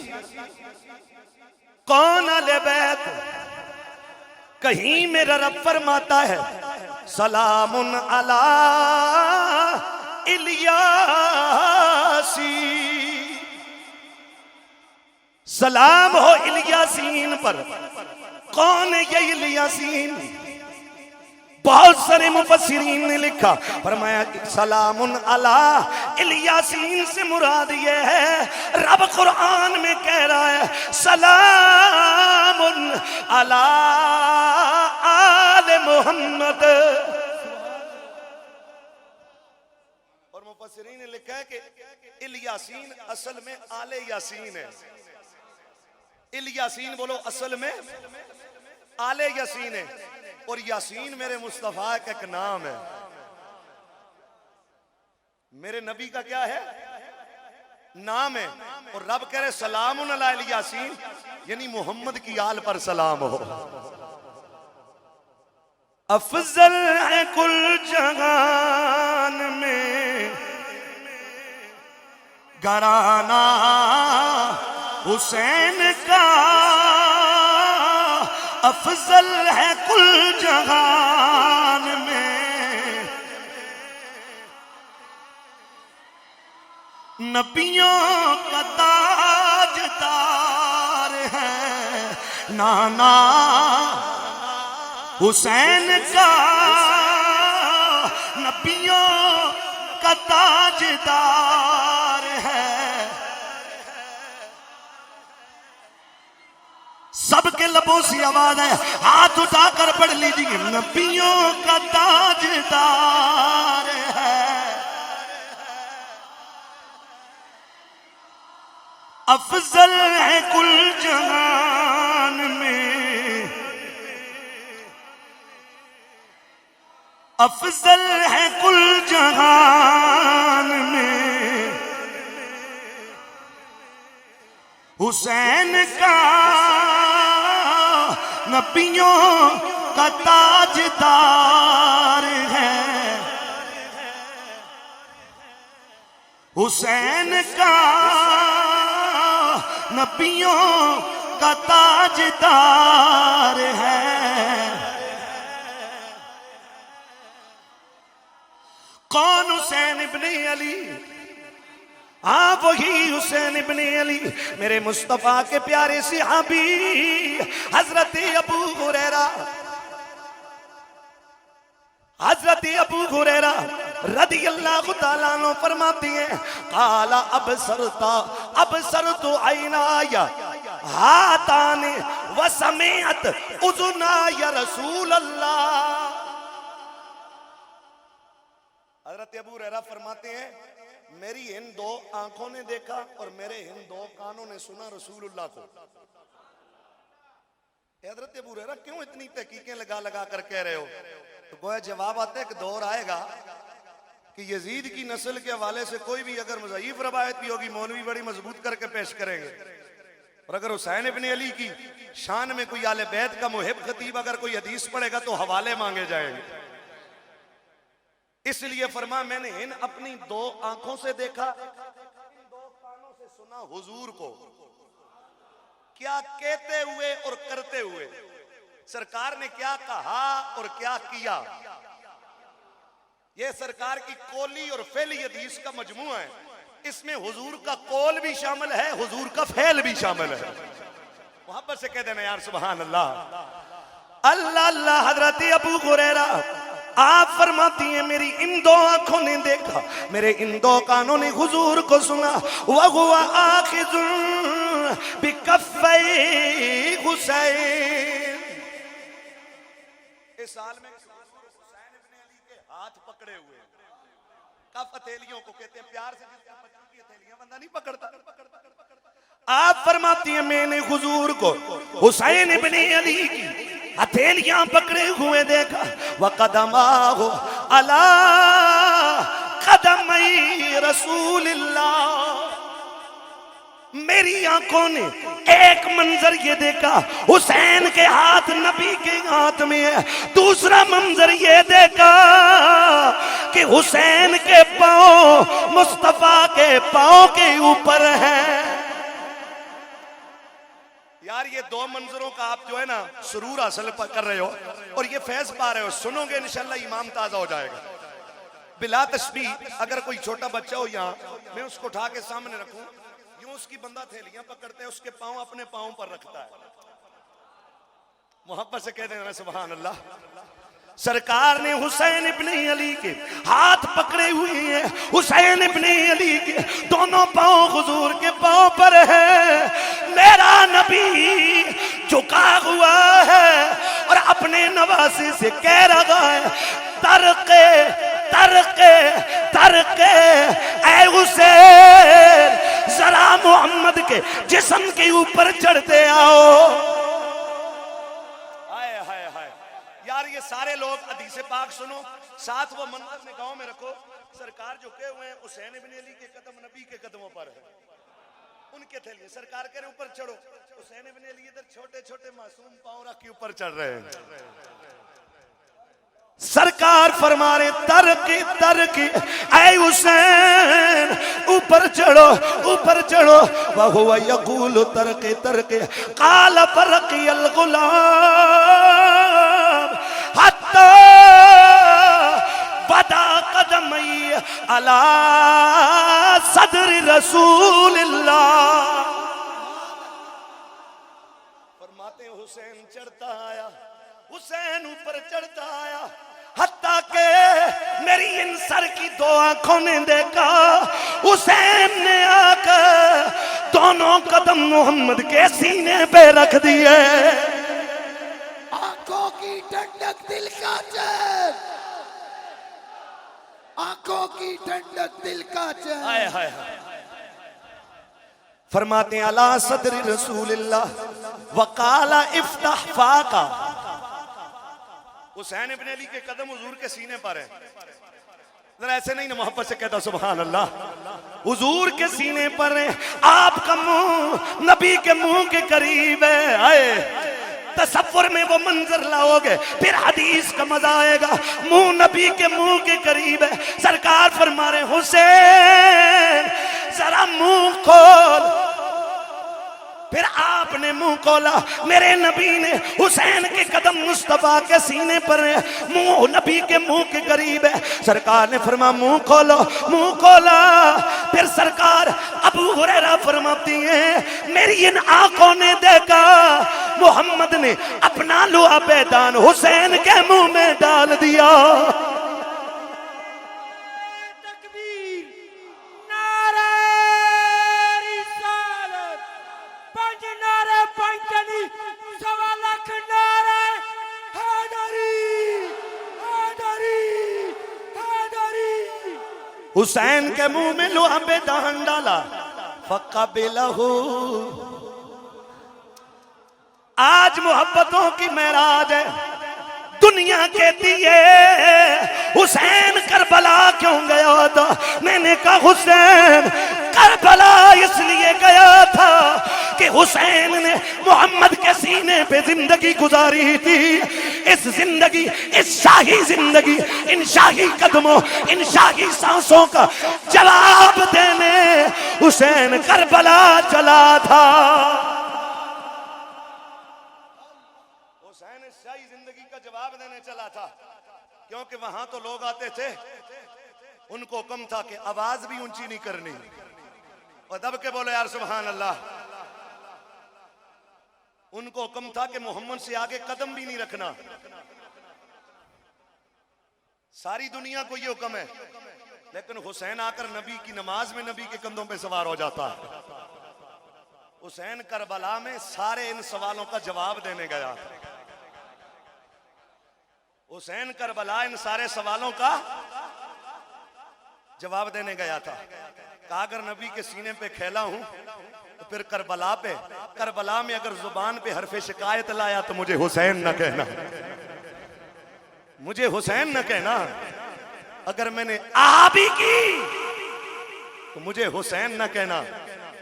कौन अहले बैत, कहीं मेरा रब फरमाता है सलामुन अला इलियासी, सलाम हो इलियासीन पर। कौन है ये इलियासीन? बहुत सारे मुफस्सिरीन ने लिखा, फरमाया सलामुन अला इलियासीन से मुराद ये है, रब कुरान में कह रहा है सलामुन अला आले मोहम्मद। और मुफस्सिरीन ने लिखा है कि इलियासीन असल में आले यासीन है। इलियासीन बोलो असल में आले यासीन है, और यासीन मेरे मुस्तफा का एक नाम है। मेरे नबी का क्या है? नाम है। और रब कह रहे सलामुन अला यासीन, यानी मोहम्मद की आल पर सलाम हो। अफजल है कुल जहान में घराना हुसैन का, अफजल है कुल जहान में नबियों का ताजदार है नाना हुसैन का, नबियों का ताजदार है। सबके लबों से आवाज है, हाथ उठाकर पढ़ लीजिए, नबियों का ताजदार है। अफजल है कुल जहान में, अफजल है कुल जहान में हुसैन का, नबियों का ताजदार है हुसैन का, नबियों का ताजदार है। कौन? हुसैन इब्ने अली। हाँ वही हुसैन इब्ने अली, मेरे मुस्तफा के प्यारे सहाबी हजरत अबू हुरैरा, हजरत अबू हुरैरा रदियल्लाहु ताला अन्हु फरमाती हैं, काला अबसरतु ऐनाया हाताने व समिअत उज़ुनाया रसूल अल्लाह। हजरत अबू हुरैरा फरमाते हैं, मेरी इन दो आंखों ने देखा और मेरे इन दो कानों ने सुना रसूलुल्लाह को। हजरत अबू हुरैरा क्यों इतनी तहकीकें लगा लगा कर कह रहे हो? तो गोया जवाब आता है कि दौर आएगा कि यजीद की नस्ल के हवाले से कोई भी अगर ज़ईफ रवायत भी होगी, मौलवी बड़ी मजबूत करके पेश करेंगे। और अगर हुसैन इब्ने अली की शान में कोई आले बैत का मुहिब खतीब अगर कोई हदीस पढ़ेगा तो हवाले मांगे जाएंगे। इसलिए फरमा, मैंने इन अपनी दो आंखों से देखा, इन दो कानों से सुना हुजूर को क्या कहते हुए और करते हुए, सरकार ने क्या कहा और क्या किया। यह सरकार की कौली और फेली हदीस का मजमूआ है। इसमें हुजूर का कौल भी शामिल है, हुजूर का फेल भी शामिल है। मोहब्बत से कह देना यार सुभान अल्लाह, अल्लाह अल्लाह। हजरत अबू हुरैरा आप फरमाती हैं, मेरी इन दो आंखों ने देखा, मेरे इन दो कानों ने हुजूर को सुना। वहुवा आखिज़ुन बिकफ़ै हुसैन। इस साल में हुसैन इब्ने अली के हाथ पकड़े हुए। कफ हथेलियों को कहते हैं, प्यार से जिसको बच्चों की हथेलियां बंदा नहीं पकड़ता। आप फरमाती हैं, मैंने हुजूर को हुसैन इब्ने अली की हथेलियां पकड़े हुए देखा। वक़दमाहु अला क़दमै रसूलिल्लाह। मेरी आंखों ने एक मंजर ये देखा, हुसैन के हाथ नबी के हाथ में है। दूसरा मंजर ये देखा कि हुसैन के पांव मुस्तफा के पांव के ऊपर है। यार ये दो मंजरों का आप जो है ना सुरूर हासिल कर रहे हो और ये फैज पा रहे हो, सुनोगे इंशाल्लाह ईमान ताजा हो जाएगा। बिला तस्बीह अगर कोई छोटा बच्चा हो यहाँ, मैं उसको उठा के सामने रखूं, यूं उसकी बंदा थैलियां पकड़ते है, उसके पांव अपने पांव पर रखता है, मोहब्बत से कह देना सुभान अल्लाह। सरकार ने हुसैन इब्ने अली के हाथ पकड़े हुए हैं, हुसैन इब्ने अली के दोनों पांव हुजूर के पांव पर है। मेरा नबी झुका हुआ है और अपने नवासे से कह रहा है, तरके तरके तरके ऐ हुसैन, जरा मोहम्मद के जिस्म के ऊपर चढ़ते आओ। यार ये सारे लोग हदीस पाक सुनो, साथ वो मंजर निगाहों में रखो। सरकार झुके हुए हैं, हुसैन इब्ने अली के कदम नबी के कदमों पर है, उनके थैलिए सरकार के ऊपर चढ़ो, हुसैन इब्ने अली इधर छोटे छोटे मासूम पांव रख के ऊपर चढ़ रहे हैं। सरकार फरमा रहे तरके तरके ऐ हुसैन, ऊपर चढ़ो ऊपर चढ़ो। वहुवा यकूल तरके तरके काल फरक़ियल गुलाम हत्ता बदा कदमई अला सदर रसूलिल्लाह। फरमाते हुसैन चढ़ता आया, हुसैन ऊपर चढ़ता आया, हत्ता के मेरी इन सर की दो आंखों ने देखा, हुसैन ने आकर दोनों कदम मोहम्मद के सीने पे रख दिए।
आंखों की ठंडक दिल का चैन, आंखों की ठंडक दिल का चैन।
हाय हाय फरमाते अला सदर रसूलिल्लाह वकाला इफ्ताह फाका। हुसैन इब्ने अली के कदम हुजूर के सीने पर है, जरा ऐसे नहीं ना मोहब्बत से कहता सुभान अल्लाह। हुजूर के सीने पर है, आपका मुंह नबी के मुंह के करीब है। आए तसव्वुर में वो मंजर लाओगे फिर हदीस का मजा आएगा। मुंह नबी के मुंह के करीब है। सरकार फरमा रहे हुसैन जरा मुंह खोल, फिर आपने मुंह खोला, मेरे नबी ने हुसैन के कदम मुस्तफा के सीने पर है, मुंह नबी के मुंह के करीब है। सरकार ने फरमा मुंह खोलो, मुंह खोला, फिर सरकार अबू हुरैरा फरमाती हैं मेरी इन आंखों ने देखा मोहम्मद ने अपना लोहा पैदान हुसैन के मुंह में डाल दिया। हुसैन के मुंह में लोहा पे दान डाला, फक़बिलहू। आज मोहब्बतों की महराज है, दुनिया कहती है हुसैन करबला क्यों गया था? मैंने कहा हुसैन करबला इसलिए गया था कि हुसैन ने मोहम्मद के सीने पे जिंदगी गुजारी थी। इस जिंदगी, इस शाही जिंदगी, इन शाही कदमों, इन शाही सांसों का जवाब देने हुसैन करबला चला था। हुसैन इस शाही जिंदगी का जवाब देने चला था, क्योंकि वहां तो लोग आते थे, उनको हुक्म था कि आवाज भी ऊंची नहीं करनी और दब के बोलो यार सुभान अल्लाह। उनको हुक्म था कि मोहम्मद से आगे कदम भी नहीं रखना। सारी दुनिया को ये हुक्म है, लेकिन हुसैन आकर नबी की नमाज में नबी के कंधों पे सवार हो जाता है। हुसैन करबला में सारे इन सवालों का जवाब देने गया। हुसैन करबला इन सारे सवालों का जवाब देने गया था। कहा अगर नबी के सीने पे खेला हूं तो फिर करबला में अगर जुबान पे हरफे शिकायत लाया तो मुझे हुसैन न कहना, मुझे हुसैन न कहना। अगर मैंने आ भी की तो मुझे हुसैन न कहना।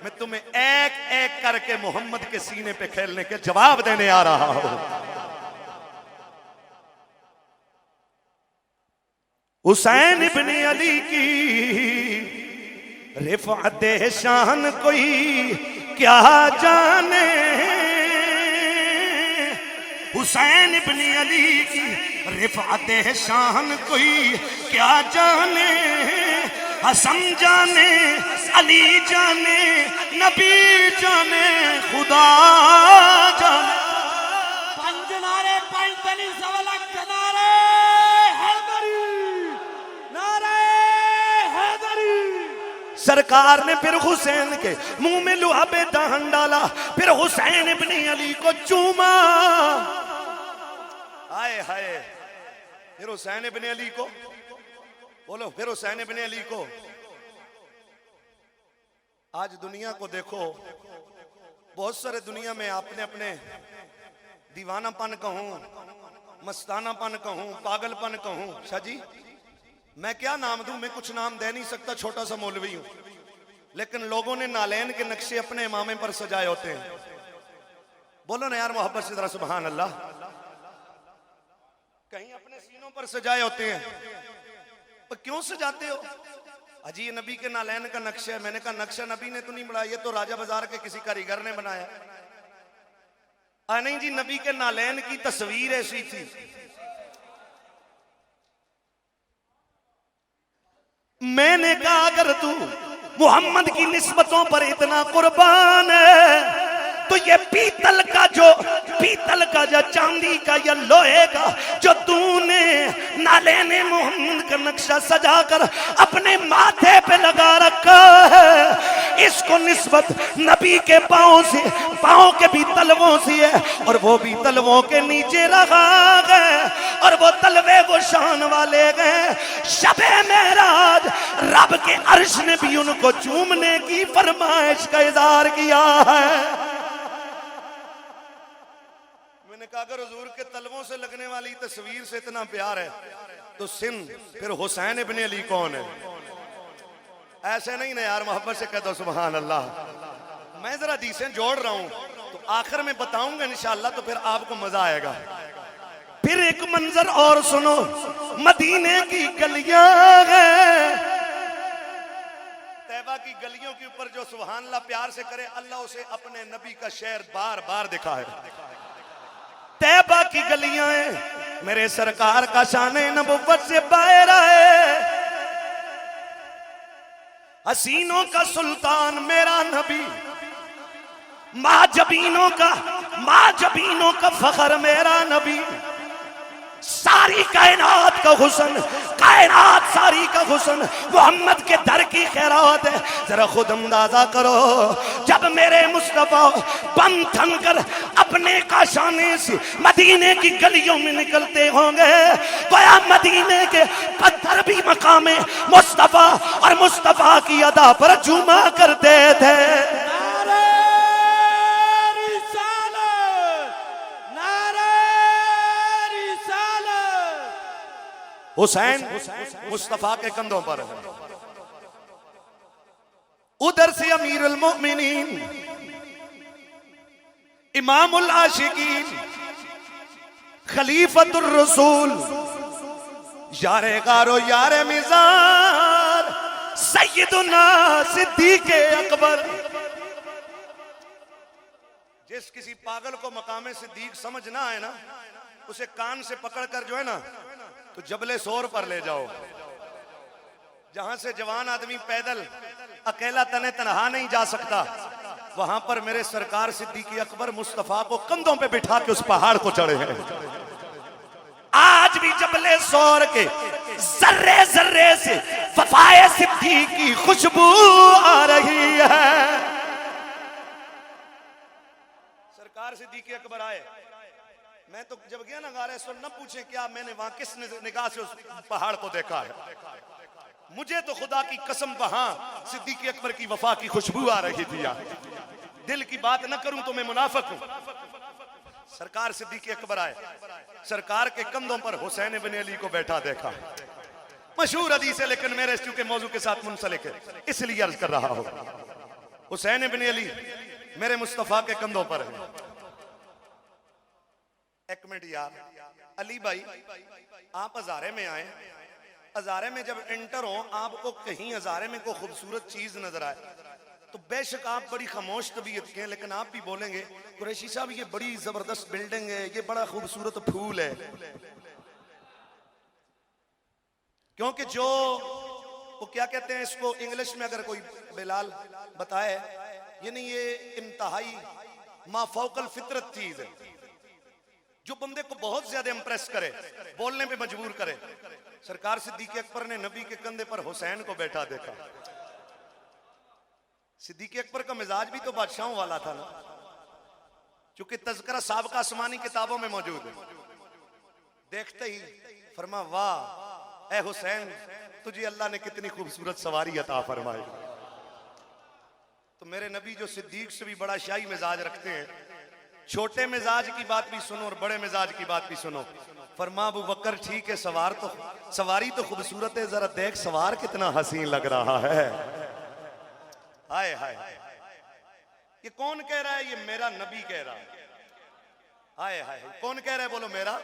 मैं तुम्हें एक एक करके मोहम्मद के सीने पे खेलने के जवाब देने आ रहा हूं। हुसैन इब्न अली की रिफात शान कोई क्या जाने, हुसैन इब्न अली की रिफात शान कोई क्या जाने, हसन जाने अली जाने नबी जाने खुदा जाने।
पंज नारे पंजतनी सवलक नारे हैदरी, नारे हैदरी।
सरकार ने फिर हुसैन के मुंह में लुहाबे दहन डाला, फिर हुसैन इब्न अली को चूमा। हाय हाय, फिर हुसैन इब्न अली को बोलो, फिर हुसैन इब्न अली को। आज दुनिया को देखो, बहुत सारे दुनिया में आपने अपने दीवानापन कहूं, मस्तानापन कहूं, पागलपन कहूं, शाह जी मैं क्या नाम दूं, मैं कुछ नाम दे नहीं सकता, छोटा सा मौलवी हूं, लेकिन लोगों ने नालैन के नक्शे अपने इमामे पर सजाए होते हैं। बोलो ना यार मोहब्बत से जरा सुभान अल्लाह। कहीं अपने सीनों पर सजाए होते हैं, पर क्यों सजाते हो? अजी ये नबी के नालैन का नक्शा है। मैंने कहा नक्शा नबी ने तो नहीं बनाया, ये तो राजा बाजार के किसी कारीगर ने बनाया। नहीं जी, नबी के नालैन की तस्वीर ऐसी थी। मैंने कहा अगर तू मोहम्मद की निस्बतों पर इतना कुर्बान है तो ये पीतल का जो चांदी का या लोहे का जो तूने नालेने मोहम्मद का नक्शा सजाकर अपने माथे पे लगा रखा है, इसको निस्बत नबी के पाँव के भी तलवों से है, और वो भी तलवों के नीचे रखा गए, और वो तलवे वो शान वाले गए। शबे मेराज रब के अर्श ने भी उनको चूमने की फरमाइश का इज़हार किया है। मैंने कहा अगर हुजूर के तलवों से लगने वाली तस्वीर से इतना प्यार है तो सिंध फिर हुसैन इब्न अली कौन है? ऐसे नहीं ना यार, मोहब्बत से कह दो सुभान अल्लाह। मैं जरा हदीसें जोड़ रहा हूं तो आखिर में बताऊंगा इंशाअल्लाह, तो फिर आपको मजा आएगा। फिर एक मंजर और सुनो, मदीने की गलियां हैं, तैबा की गलियों के ऊपर जो सुभान अल्लाह प्यार से करे, अल्लाह उसे अपने नबी का शेर बार बार दिखाए। तैबा की गलियां हैं, मेरे सरकार का शान नबुव्वत से बाहर है। हसीनों का सुल्तान मेरा नबी, माजबीनों का फखर मेरा नबी। सारी कायनात का हुस्न, कायनात सारी का हुस्न मोहम्मद के दर की खैरात है। जरा खुद अंदाजा करो, जब मेरे मुस्तफा बम थम कर अपने काशाने से मदीने की गलियों में निकलते होंगे, गोया मदीने के पत्थर भी मकामे मुस्तफा और मुस्तफा की अदा पर झूमा करते थे। हुसैन मुस्तफा के कंधों पर है, उधर से अमीरुल मोमिनीन इमामुल आशिकीन खलीफतुर रसूल यारे गारो यारे मिज़ार सैयदुना सिद्दीक़े अकबर। जिस किसी पागल को मकामे सिद्दीक समझ ना आए ना, उसे कान से पकड़कर जो है ना तो जबले सोर पर ले जाओ, जहां से जवान आदमी पैदल अकेला तने तनहा नहीं जा सकता, वहां पर मेरे सरकार सिद्दीक़ अकबर मुस्तफा को कंधों पे बिठा के उस पहाड़ को चढ़े हैं। आज भी जबले सोर के जर्रे जर्रे से वफाए सिद्दीक़ की खुशबू आ रही है। सरकार सिद्दीक़ अकबर आए, मैं तो जब गया ना गारे सुन, न पूछे क्या मैंने वहां किस निगाह से उस पहाड़ को देखा है, मुझे तो खुदा की कसम वहां सिद्दीक़ अकबर की वफा की खुशबू आ रही थी यार। दिल की बात न करूं तो मैं मुनाफिक हूं। सरकार सिद्दीक़ अकबर आए, सरकार के कंधों पर हुसैन इब्न अली को बैठा देखा। मशहूर हदीस है, लेकिन मेरे चूंकि मौजू के साथ मुंसलिक है इसलिए अर्ज कर रहा हूं। हुसैन इब्न अली मेरे मुस्तफा के कंधों पर है। एक मिनट यार, अली भाई आप हजारे में आए, हजारे में जब एंटर हो, आपको कहीं हजारे में कोई खूबसूरत चीज नजर आए तो बेशक आप बड़ी खामोश तबीयत के हैं, लेकिन आप भी बोलेंगे कुरैशी साहब ये बड़ी जबरदस्त बिल्डिंग है, ये बड़ा खूबसूरत फूल है। क्योंकि जो वो क्या कहते हैं इसको इंग्लिश में अगर कोई बिलाल बताए, यानी ये इंतहाई माफौकल फितरत चीज है जो बंदे को बहुत ज्यादा इंप्रेस करे, बोलने पे मजबूर करे। सरकार सिद्दीक अकबर ने नबी के कंधे पर हुसैन को बैठा देखा। सिद्दीक अकबर का मिजाज भी तो बादशाहों वाला था ना, चूंकि तज़किरा साबिक़ा आसमानी किताबों में मौजूद है। देखते ही फरमा वाह ए हुसैन, तुझे अल्लाह ने कितनी खूबसूरत सवारी अता फरमाई। तो मेरे नबी जो सिद्दीक से भी बड़ा शाही मिजाज रखते हैं, छोटे मिजाज की बात भी सुनो और बड़े मिजाज की बात भी सुनो। फरमा अबू बकर ठीक है, सवारी तो खूबसूरत है, जरा देख सवार कितना हसीन लग रहा है। हाय हाय, ये कौन कह रहा है? ये मेरा नबी कह रहा है। हाय हाय, कौन कह रहा है? बोलो मेरा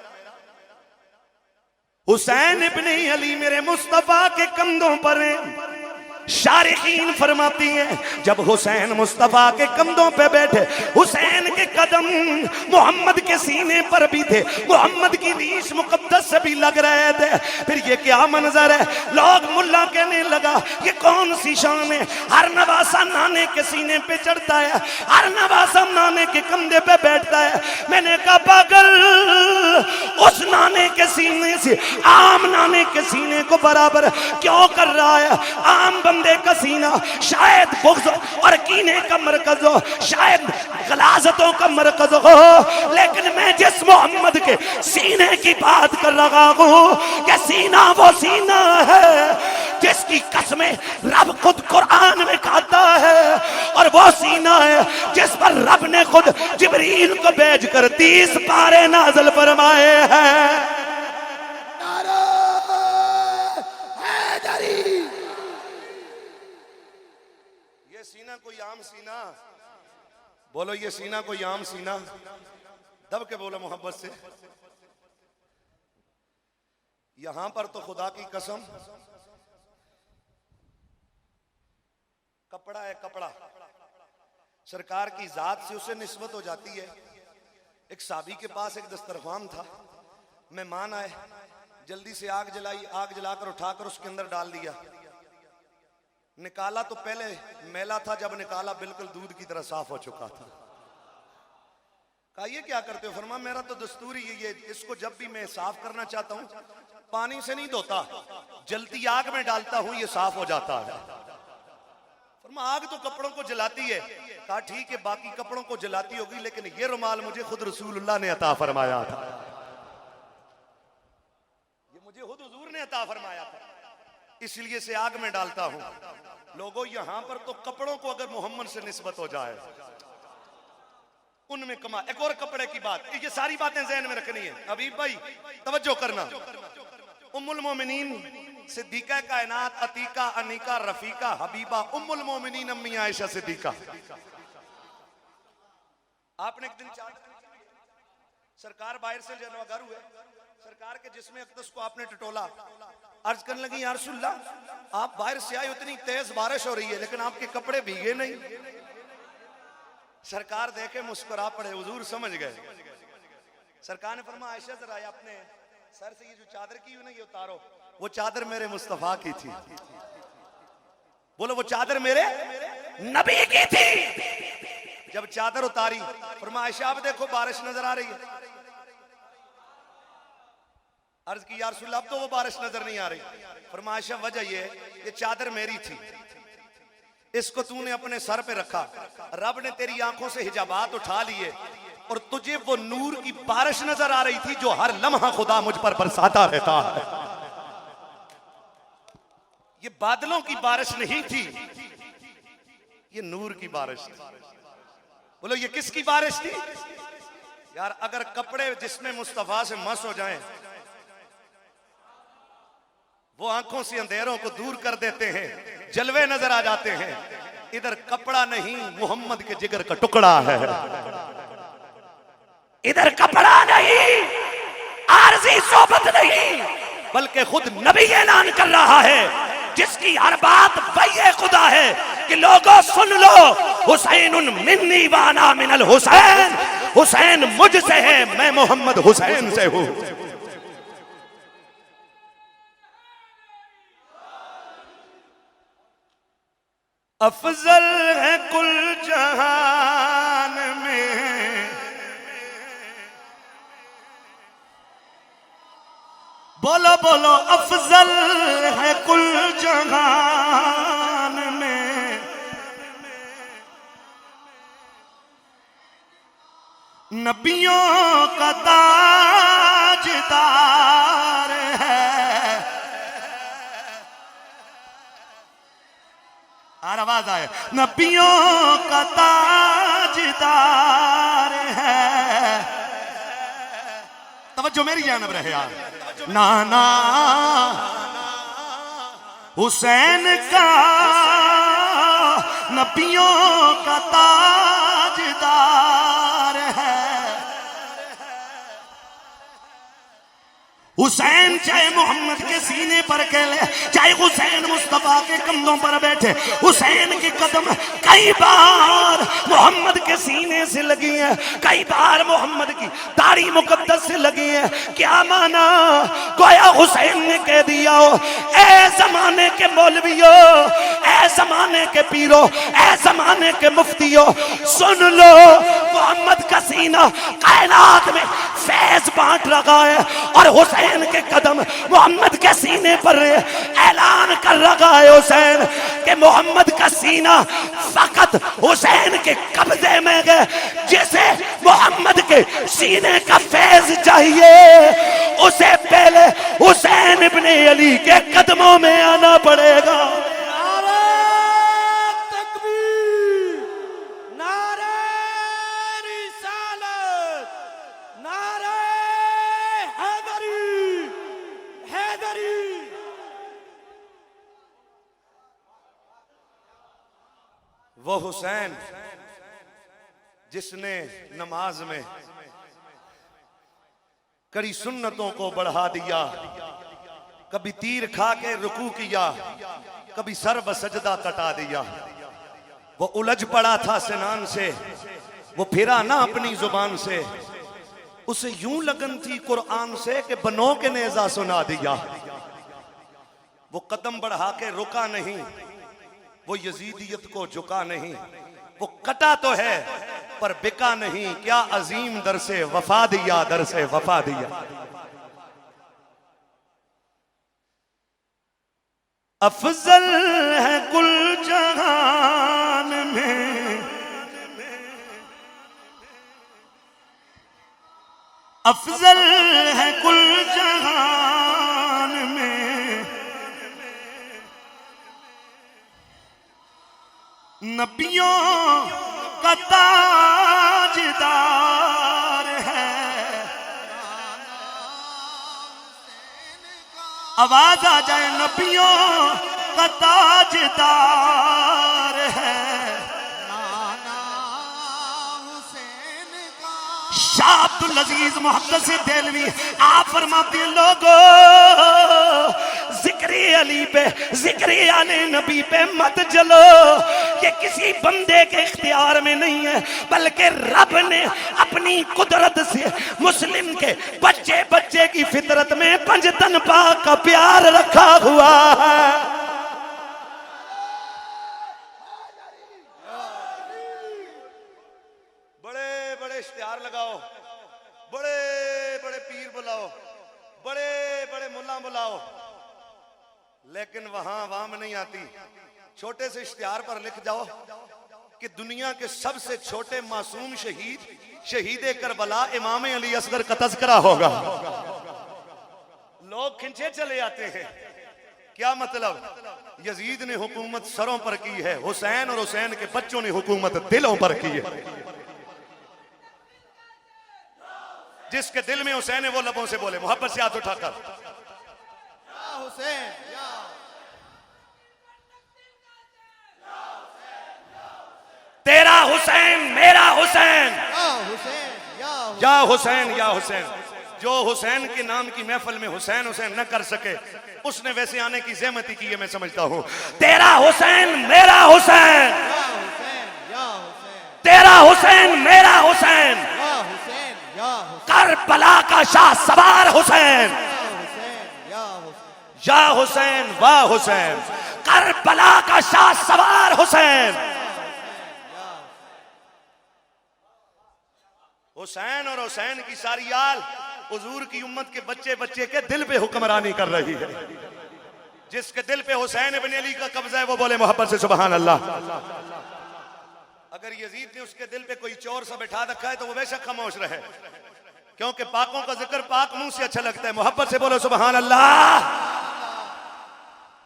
हुसैन इब्ने अली मेरे मुस्तफा के कंधों पर है। शारिकीन फरमाती हैं जब हुसैन मुस्तफा के कंधों पे बैठे, हुसैन के कदम मोहम्मद के सीने पर भी थे, मोहम्मद की रीश मुकद्दस से भी लग रहे थे। फिर ये क्या मंजर है? लोग मुल्ला कहने लगा ये कौन सी शान है? हर नवासा नाने के सीने पे चढ़ता है, हर नवासा नाने के कंधे पे बैठता है। मैंने कहा पागल, उस नाने के सीने से आम नाने के सीने को बराबर क्यों कर रहा है? आम बंदे का सीना शायद बुग़्ज़ और कीने का मरकज हो, शायद गलाजतों का मरकज हो, लेकिन मैं जिस मोहम्मद के सीने की बात कर रहा हूं कि सीना वो सीना है जिसकी कसमें रब खुद कुरान में खाता है, और वो सीना है जिस पर रब ने खुद जिब्रील को भेजकर 30 पारे नाज़िल फरमाए हैं। सीना कोई आम सीना, बोलो ये सीना कोई आम सीना, दब के बोलो मोहब्बत से। यहां पर तो खुदा की कसम कपड़ा है, कपड़ा सरकार की जात से उसे निस्बत हो जाती है। एक साबी के पास एक दस्तरखान था, मेहमान आए, जल्दी से आग जलाई, आग जलाकर उठाकर उसके अंदर डाल दिया। निकाला तो पहले मैला था, जब निकाला बिल्कुल दूध की तरह साफ हो चुका था। कहा ये क्या करते हो? फरमा मेरा तो दस्तूर ही ये, इसको जब भी मैं साफ करना चाहता हूं पानी से नहीं धोता, जलती आग में डालता हूं, ये साफ हो जाता है। फरमा आग तो कपड़ों को जलाती है। कहा ठीक है, बाकी कपड़ों को जलाती होगी, लेकिन ये रुमाल मुझे खुद रसूलुल्लाह ने अता फरमाया था, ये मुझे खुद हुजूर ने अता फरमाया था, इसलिए से आग में डालता हूं। लोगों यहां पर तो कपड़ों को अगर मोहम्मद से निस्बत हो जाए उनमें कमा। एक और कपड़े की बात, ये सारी बातें ज़हन में रखनी है। हबीब भाई तवज्जो करना। उम्मुल मोमिनीन सिद्दीका कायनात, अतीका, अनीका, रफीका, हबीबा, उम्मुल मोमिनीन अम्मी आयशा सिद्दीका। आपने एक दिन सरकार बाहर से जलवागर हुए, सरकार के जिस्म अक़दस को आपने टटोला, अर्ज करने लगी या रसूलल्लाह आप बाहर से आए, उतनी तेज बारिश हो रही है लेकिन आपके कपड़े भीगे नहीं। सरकार देखे मुस्कुरा पड़े, हुजूर समझ गए। सरकार ने फरमाया आयशा जरा अपने सर से ये जो चादर की हुई ना ये उतारो। वो चादर मेरे मुस्तफा की थी। बोलो वो चादर मेरे नबी की थी। जब चादर उतारी फरमाया आयशा अब देखो बारिश नजर आ रही है। अर्ज की या रसूलल्लाह अब तो वो बारिश नजर नहीं आ रही। फरमाया आयशा वजह ये चादर मेरी थी, इसको तूने अपने सर पे रखा, रब ने तेरी आंखों से हिजाबात उठा लिए और तुझे वो नूर की बारिश नजर आ रही थी जो हर लम्हा खुदा मुझ पर बरसाता रहता है। ये बादलों की बारिश नहीं थी, ये नूर की बारिश थी। बोलो ये किसकी बारिश थी? यार अगर कपड़े जिसमें मुस्तफा से मस हो जाएं वो आंखों से अंधेरों को दूर कर देते हैं, जलवे नजर आ जाते हैं। इधर कपड़ा नहीं मोहम्मद के जिगर का टुकड़ा है, इधर कपड़ा नहीं आरजी सोबत नहीं
बल्कि खुद नबी ऐलान कर रहा है, जिसकी हर बात वही खुदा है कि लोगों सुन लो, हुसैन मिन्नी वाना मिनल हुसैन, हुसैन मुझसे है, मैं मोहम्मद हुसैन से हूं। अफजल है कुल जहान में, बोलो बोलो, अफजल है कुल जहान में, नबियों का ताजदार है। और आवाज आए, नबियों का ताजदार है। तवज्जो मेरी जानब रहे यार। नाना हुसैन का नबियों का ताजदार है। हुसैन चाहे मोहम्मद के सीने पर खेले, चाहे हुसैन मुस्तफा के कंधों पर बैठे, हुसैन के कदम कई बार मोहम्मद के सीने से लगी है, कई बार मोहम्मद की दाढ़ी मुकद्दस से लगी है। क्या माना, गोया हुसैन ने कह दिया हो, ए जमाने के मौलवियों, ए जमाने के पीरों, ए जमाने के मुफ्तियों, सुन लो, मोहम्मद का सीना कायनात में फैज बांट रहा है और हुसैन के कदम मोहम्मद के सीने पर ऐलान कर रहा है हुसैन कि मोहम्मद का सीना फकत हुसैन के कब्जे में है। जिसे मोहम्मद के सीने का फैज चाहिए, उसे पहले हुसैन इब्ने अली के कदमों में आना पड़ेगा।
वो हुसैन जिसने नमाज में कड़ी सुन्नतों को बढ़ा दिया, कभी तीर खा के रुकू किया, कभी सर व सजदा कटा दिया। वो उलझ पड़ा था सिनान से, वो फिरा ना अपनी जुबान से, उसे यूं लगन थी कुरान से कि बनो के नेजा सुना दिया। वो कदम बढ़ा के रुका नहीं, वो यजीदियत को झुका नहीं, वो कटा तो है पर बिका नहीं। क्या अजीम दर से वफा दिया, दर से वफा दिया।
अफजल है कुल जहान में, अफजल है कुल जहान में, नबियों का ताजदार है। आवाज आ जाए, नबियों का ताजदार है। शाह अब्दुल अजीज मुहद्दिस देलवी आप फरमाते लोगों, जिक्र अली पे, जिक्र आले नबी पे मत चलो। ये किसी बंदे के इख्तियार में नहीं है, बल्कि रब ने अपनी कुदरत से मुस्लिम के बच्चे बच्चे की फितरत में पंजतन पाक का प्यार रखा हुआ है।
बड़े बड़े इश्तिहार लगाओ, बड़े बड़े पीर बुलाओ, बड़े बड़े मुल्ला बुलाओ, लेकिन वहां आवाम नहीं आती। छोटे से इश्तिहार पर लिख जाओ कि दुनिया के सबसे छोटे मासूम शहीद, शहीद करबला इमाम अली असगर का तज़किरा होगा। लोग खिंचे चले आते हैं। क्या मतलब? यजीद ने हुकूमत सरों पर की है, हुसैन और हुसैन के बच्चों ने हुकूमत दिलों पर की है। जिसके दिल में हुसैन है वो लबों से बोले मोहब्बत से हाथ उठाकर,
हुसैन
तेरा हुसैन मेरा हुसैन,
हुसैन
या हुसैन या हुसैन। जो हुसैन के नाम की महफिल में हुसैन हुसैन न कर सके उसने वैसे आने की ज़हमती की है, मैं समझता हूं।
तेरा हुसैन मेरा हुसैन,
या हुसैन या हुसैन
तेरा हुसैन मेरा हुसैन,
या हुसैन या हुसैन
करबला का शाह सवार हुसैन,
या हुसैन
या हुसैन वाह हुसैन,
करबला का शाह सवार हुसैन।
हुसैन और हुसैन की सारी आल हुजूर की उम्मत के बच्चे बच्चे के दिल पे हुक्मरानी कर रही है। जिसके दिल पे हुसैन इब्न अली का कब्जा है वो बोले मोहब्बत से सुभान अल्लाह। अगर यजीद ने उसके दिल पे कोई चोर सा बैठा रखा है तो वो बेशक खामोश रहे, क्योंकि पाकों का जिक्र पाक मुंह से अच्छा लगता है। मोहब्बत से बोलो सुभान अल्लाह।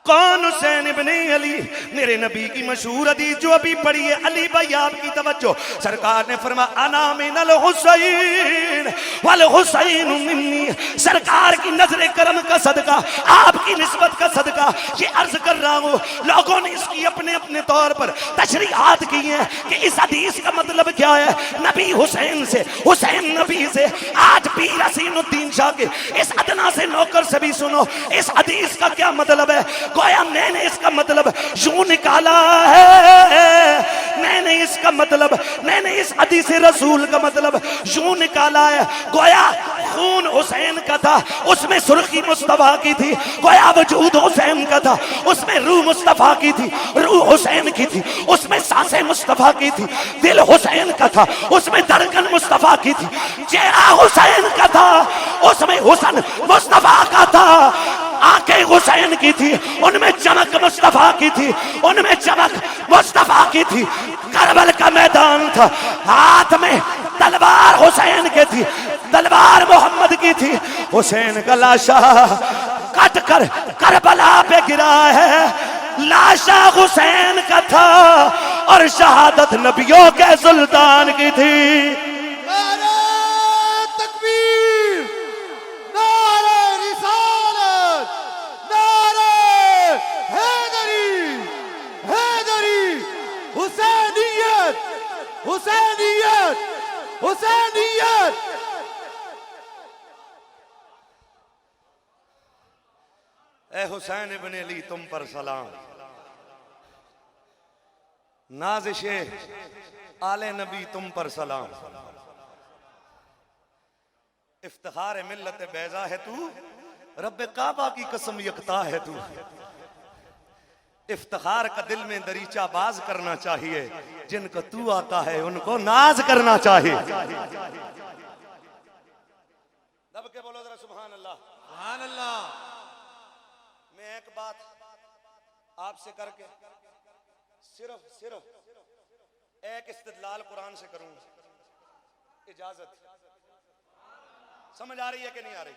कौन हुसैन इब्न अली? मेरे नबी की मशहूर हदीस जो अभी पढ़ी है, अली भाई आपकी तवज्जो, सरकार ने फरमाया अना मिनल हुसैन वल हुसैन मिन्नी। सरकार की नजर करम का सदका, आपकी निस्बत का सदका ये अर्ज कर रहा हूं। लोगों ने इसकी अपने अपने तौर पर तशरीहात की है कि इस हदीस का मतलब क्या है। नबी हुसैन से, हुसैन नबी से। आज पीर हसीनुद्दीन शाह के इस अदना से नौकर से भी सुनो इस हदीस का क्या मतलब है। गोया मैंने इसका मतलब यूं निकाला है, मैंने इसका मतलब, मैंने इस हदीस रसूल का मतलब यूं निकाला है। गोया खून हुसैन का था, उसमें सुर्खी मुस्तफा की थी। गोया वजूद हुसैन का था, उसमें रूह मुस्तफा की थी, रूह हुसैन की थी। उसमें सांसें मुस्तफा की थी, दिल हुसैन का था, उसमें धड़कन मुस्तफा की थी। चेहरा हुसैन का था, उसमें हुस्न मुस्तफा का था। आंखें हुसैन की थी, उनमें चमक मुस्तफा की थी, उनमें चमक मुस्तफा की थी। करबल का मैदान था, हाथ में तलवार हुसैन की थी, तलवार मोहम्मद की थी। हुसैन का लाशा कट कर करबला पे गिरा है, लाशा हुसैन का था और शहादत नबियों के सुल्तान की थी।
नारे तकबीर, नारे रिसालत, नारे हैदरी, हैदरी, हुसैनियत, हुसैनियत, हुसैनियत।
ए हुसैन इब्न अली तुम पर सलाम। नाज़िशे आले नबी तुम पर सलाम। इफ्तिखार मिल्लत बैजा है तू, रब्बे काबा की कसम यकता है तू। इफ्तिखार का दिल में दरीचा बाज करना चाहिए, जिनको तू आता है उनको नाज करना चाहिए। दब के बोलो जरा सुभान अल्लाह।
सुभान अल्लाह।
मैं एक बात आपसे करके सिर्फ एक इस्तिदलाल कुरान से करूंगा, इजाजत। समझ आ रही है कि नहीं आ रही?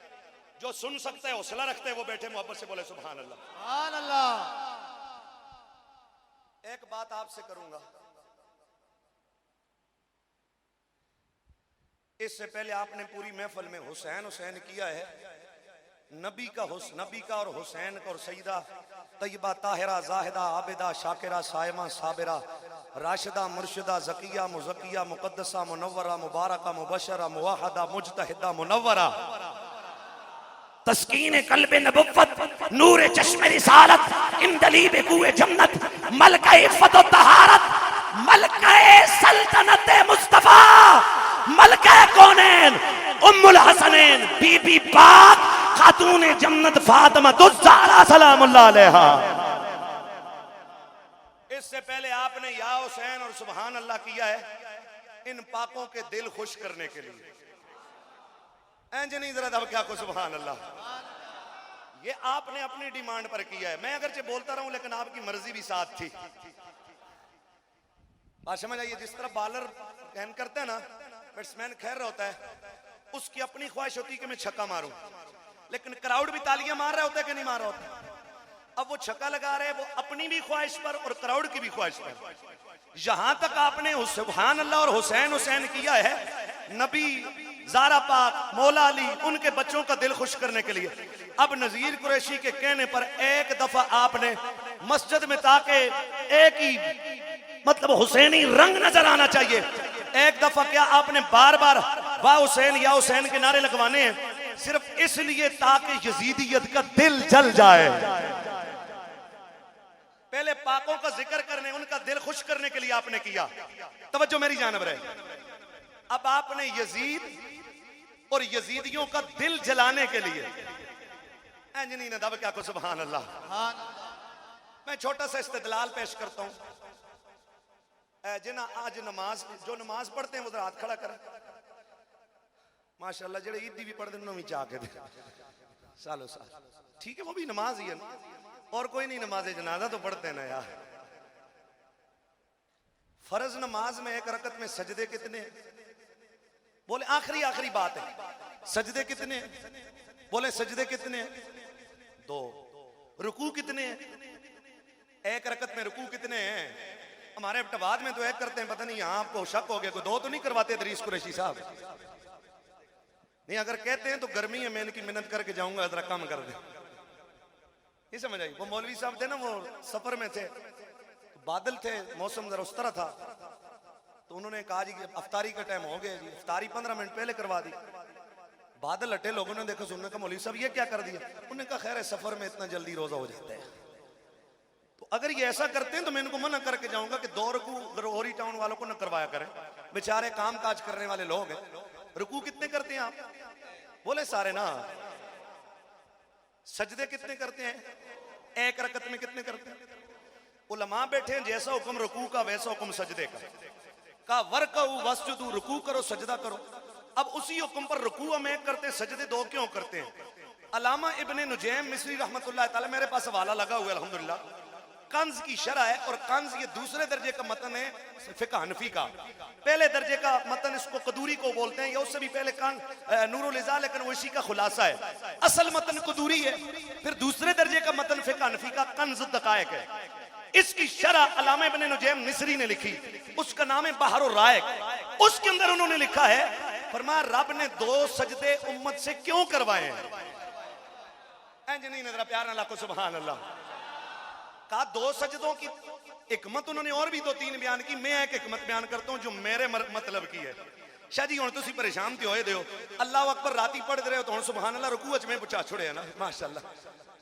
जो सुन सकता है, हौसला रखता है, वो बैठे मोहब्बत से बोले सुभान अल्लाह।
सुभान अल्लाह।
एक बात आपसे करूंगा, इससे पहले आपने पूरी महफिल में हुसैन हुसैन किया है। नबी का और हुसैन का और सईदा तैयबा ताहिरा जाहिदा आबिदा शाकिरा सायमा साबिरा राशिदा मुर्शिदा ज़किया मुज़किया मुक़द्दसा मुनव्वरा मुबारका मुबशरा मुवाहदा मुजतहिदा मुनव्वरा
तस्कीन कल्बे नबुव्वत नूर चश्मे रिसालत इमदली बेकुए जन्नत मलका इफ़्फ़त व तहारत मलका सल्तनत मुस्तफा मलका कौनैन उम्मुल हसनैन बीबी पाक खातून जन्नत फातिमा ज़हरा सलामुल्लाह अलैहा।
इससे पहले आपने या हुसैन और सुभान अल्लाह किया है इन पाकों के दिल खुश करने के लिए। इंज नहीं जरा दब क्या को सुभान अल्लाह। ये आपने अपनी डिमांड पर किया है। मैं अगरचे बोलता रहूं लेकिन आपकी मर्जी भी साथ थी। बात समझ आइए? जिस तरह बॉलर कहन करते हैं ना, बैट्समैन खेल रहा होता है, उसकी अपनी ख्वाहिश होती है कि मैं छक्का मारूं, लेकिन क्राउड भी तालियां मार रहा होता है कि नहीं मार रहा होता। अब वो छक्का लगा रहे हैं, वो अपनी भी ख्वाहिश पर और क्राउड की भी ख्वाहिश पर। यहां तक आपने सुभान अल्लाह और हुसैन हुसैन किया है नबी, ज़ारा पाक, मौला अली, उनके बच्चों का दिल खुश करने के लिए। अब नजीर कुरैशी के कहने पर एक दफा आपने मस्जिद में, ताकि एक ही मतलब हुसैनी रंग नजर आना चाहिए, एक दफा क्या आपने बार बार वाह हुसैन या हुसैन के नारे लगवाने हैं। सिर्फ इसलिए ताकि यजीदियत का दिल जल जाए। पहले पाकों का जिक्र करने, उनका दिल खुश करने के लिए आपने किया, तवज्जो मेरी जानिब रहे। अब आपने यजीद और यजीदियों का दिल जलाने के लिए नहीं ना दब क्या को सुभान अल्लाह। मैं छोटा सा इस्तेदलाल पेश करता हूं। जिन्ना आज नमाज, जो नमाज पढ़ते हैं वो हाथ खड़ा करें माशाल्लाह। जेड़े ईदी भी पढ़ते हैं भी चाह के दे सालों साल, ठीक है वो भी नमाज ही है ना। और कोई नहीं नमाज जनाजा तो पढ़ते हैं ना यार। फर्ज नमाज में एक रकत में सजदे कितने हैं? बोले आखिरी बात है, सजदे कितने हैं? बोले सजदे कितने हैं? 2। रुकू कितने हैं? एक रकत में रुकू कितने हैं? हमारे इब्तिदाद में तो एक करते हैं, पता नहीं यहां आपको शक हो गया, कोई 2 तो नहीं करवाते दरीस कुरैशी साहब? नहीं, अगर कहते हैं तो गर्मी है, मैं इनकी मिन्नत करके जाऊंगा जरा कम कर दे। ये समझ आई? वो मौलवी साहब थे ना, वो सफर में थे, बादल थे, मौसम जरा उस तरह था, तो उन्होंने कहा जी अफ्तारी का टाइम हो गया जी, अफ्तारी 15 मिनट पहले करवा दी। बादल हटे, लोगों ने देखा, सुनने का मौलवी साहब ये क्या कर दिया? उन्होंने कहा खैर है, सफर में इतना जल्दी रोजा हो जाता है, तो अगर ये ऐसा करते हैं तो मैं इनको मना करके जाऊंगा कि 2 रुकू लाहौरी टाउन वालों को न करवाया करें, बेचारे काम काज करने वाले लोग हैं। रुकू कितने करते हैं आप? बोले सारे ना। सजदे कितने करते हैं? एक रकत में कितने करते हैं? उलमा बैठे हैं, जैसा हुक्म रुकू का वैसा हुक्म सजदे का वर्कऊ वस्जुदू, रुकू करो सजदा करो। अब उसी हुक्म पर रुकू हम एक करते हैं, सजदे 2 क्यों करते हैं? अलामा इब्ने नुजैम मिस्री रहमतुल्लाह ताला, मेरे पास हवाला लगा हुआ है अल्हम्दुलिल्लाह, कंज की शरह है, और कंज ये दूसरे दर्जे का मतन है फिक़्ह हनफी का। पहले दर्जे का मतन इसको कदूरी को बोलते हैं, या उससे भी पहले नूरुल इज़ा, लेकिन वो इसी का खुलासा है। असल मतन कदूरी है, फिर दूसरे दर्जे का मतन फिक़्ह हनफी का कंज़ दक़ाइक़ है। इसकी शरह अलामा इब्ने नुजैम मिस्री ने लिखी, उसका नाम है बहरुर राइक़। उसके अंदर उन्होंने लिखा है, फरमाया रब ने 2 सजदे उम्मत से क्यों करवाए हैं? नहीं जरा प्यार ना लाखो सुभान अल्लाह। कहा 2 सजदों की हिकमत उन्होंने और भी 2-3 बयान की, मैं एक हिकमत बयान करता हूं जो मेरे मतलब की है। शाह जी हुण तुसीं परेशान ते होए दे हो, अल्लाह अकबर राती पढ़ते रहे हो तो हुण सुभान अल्लाह रुकू च मैं पुछा छुड़े ना माशाअल्लाह।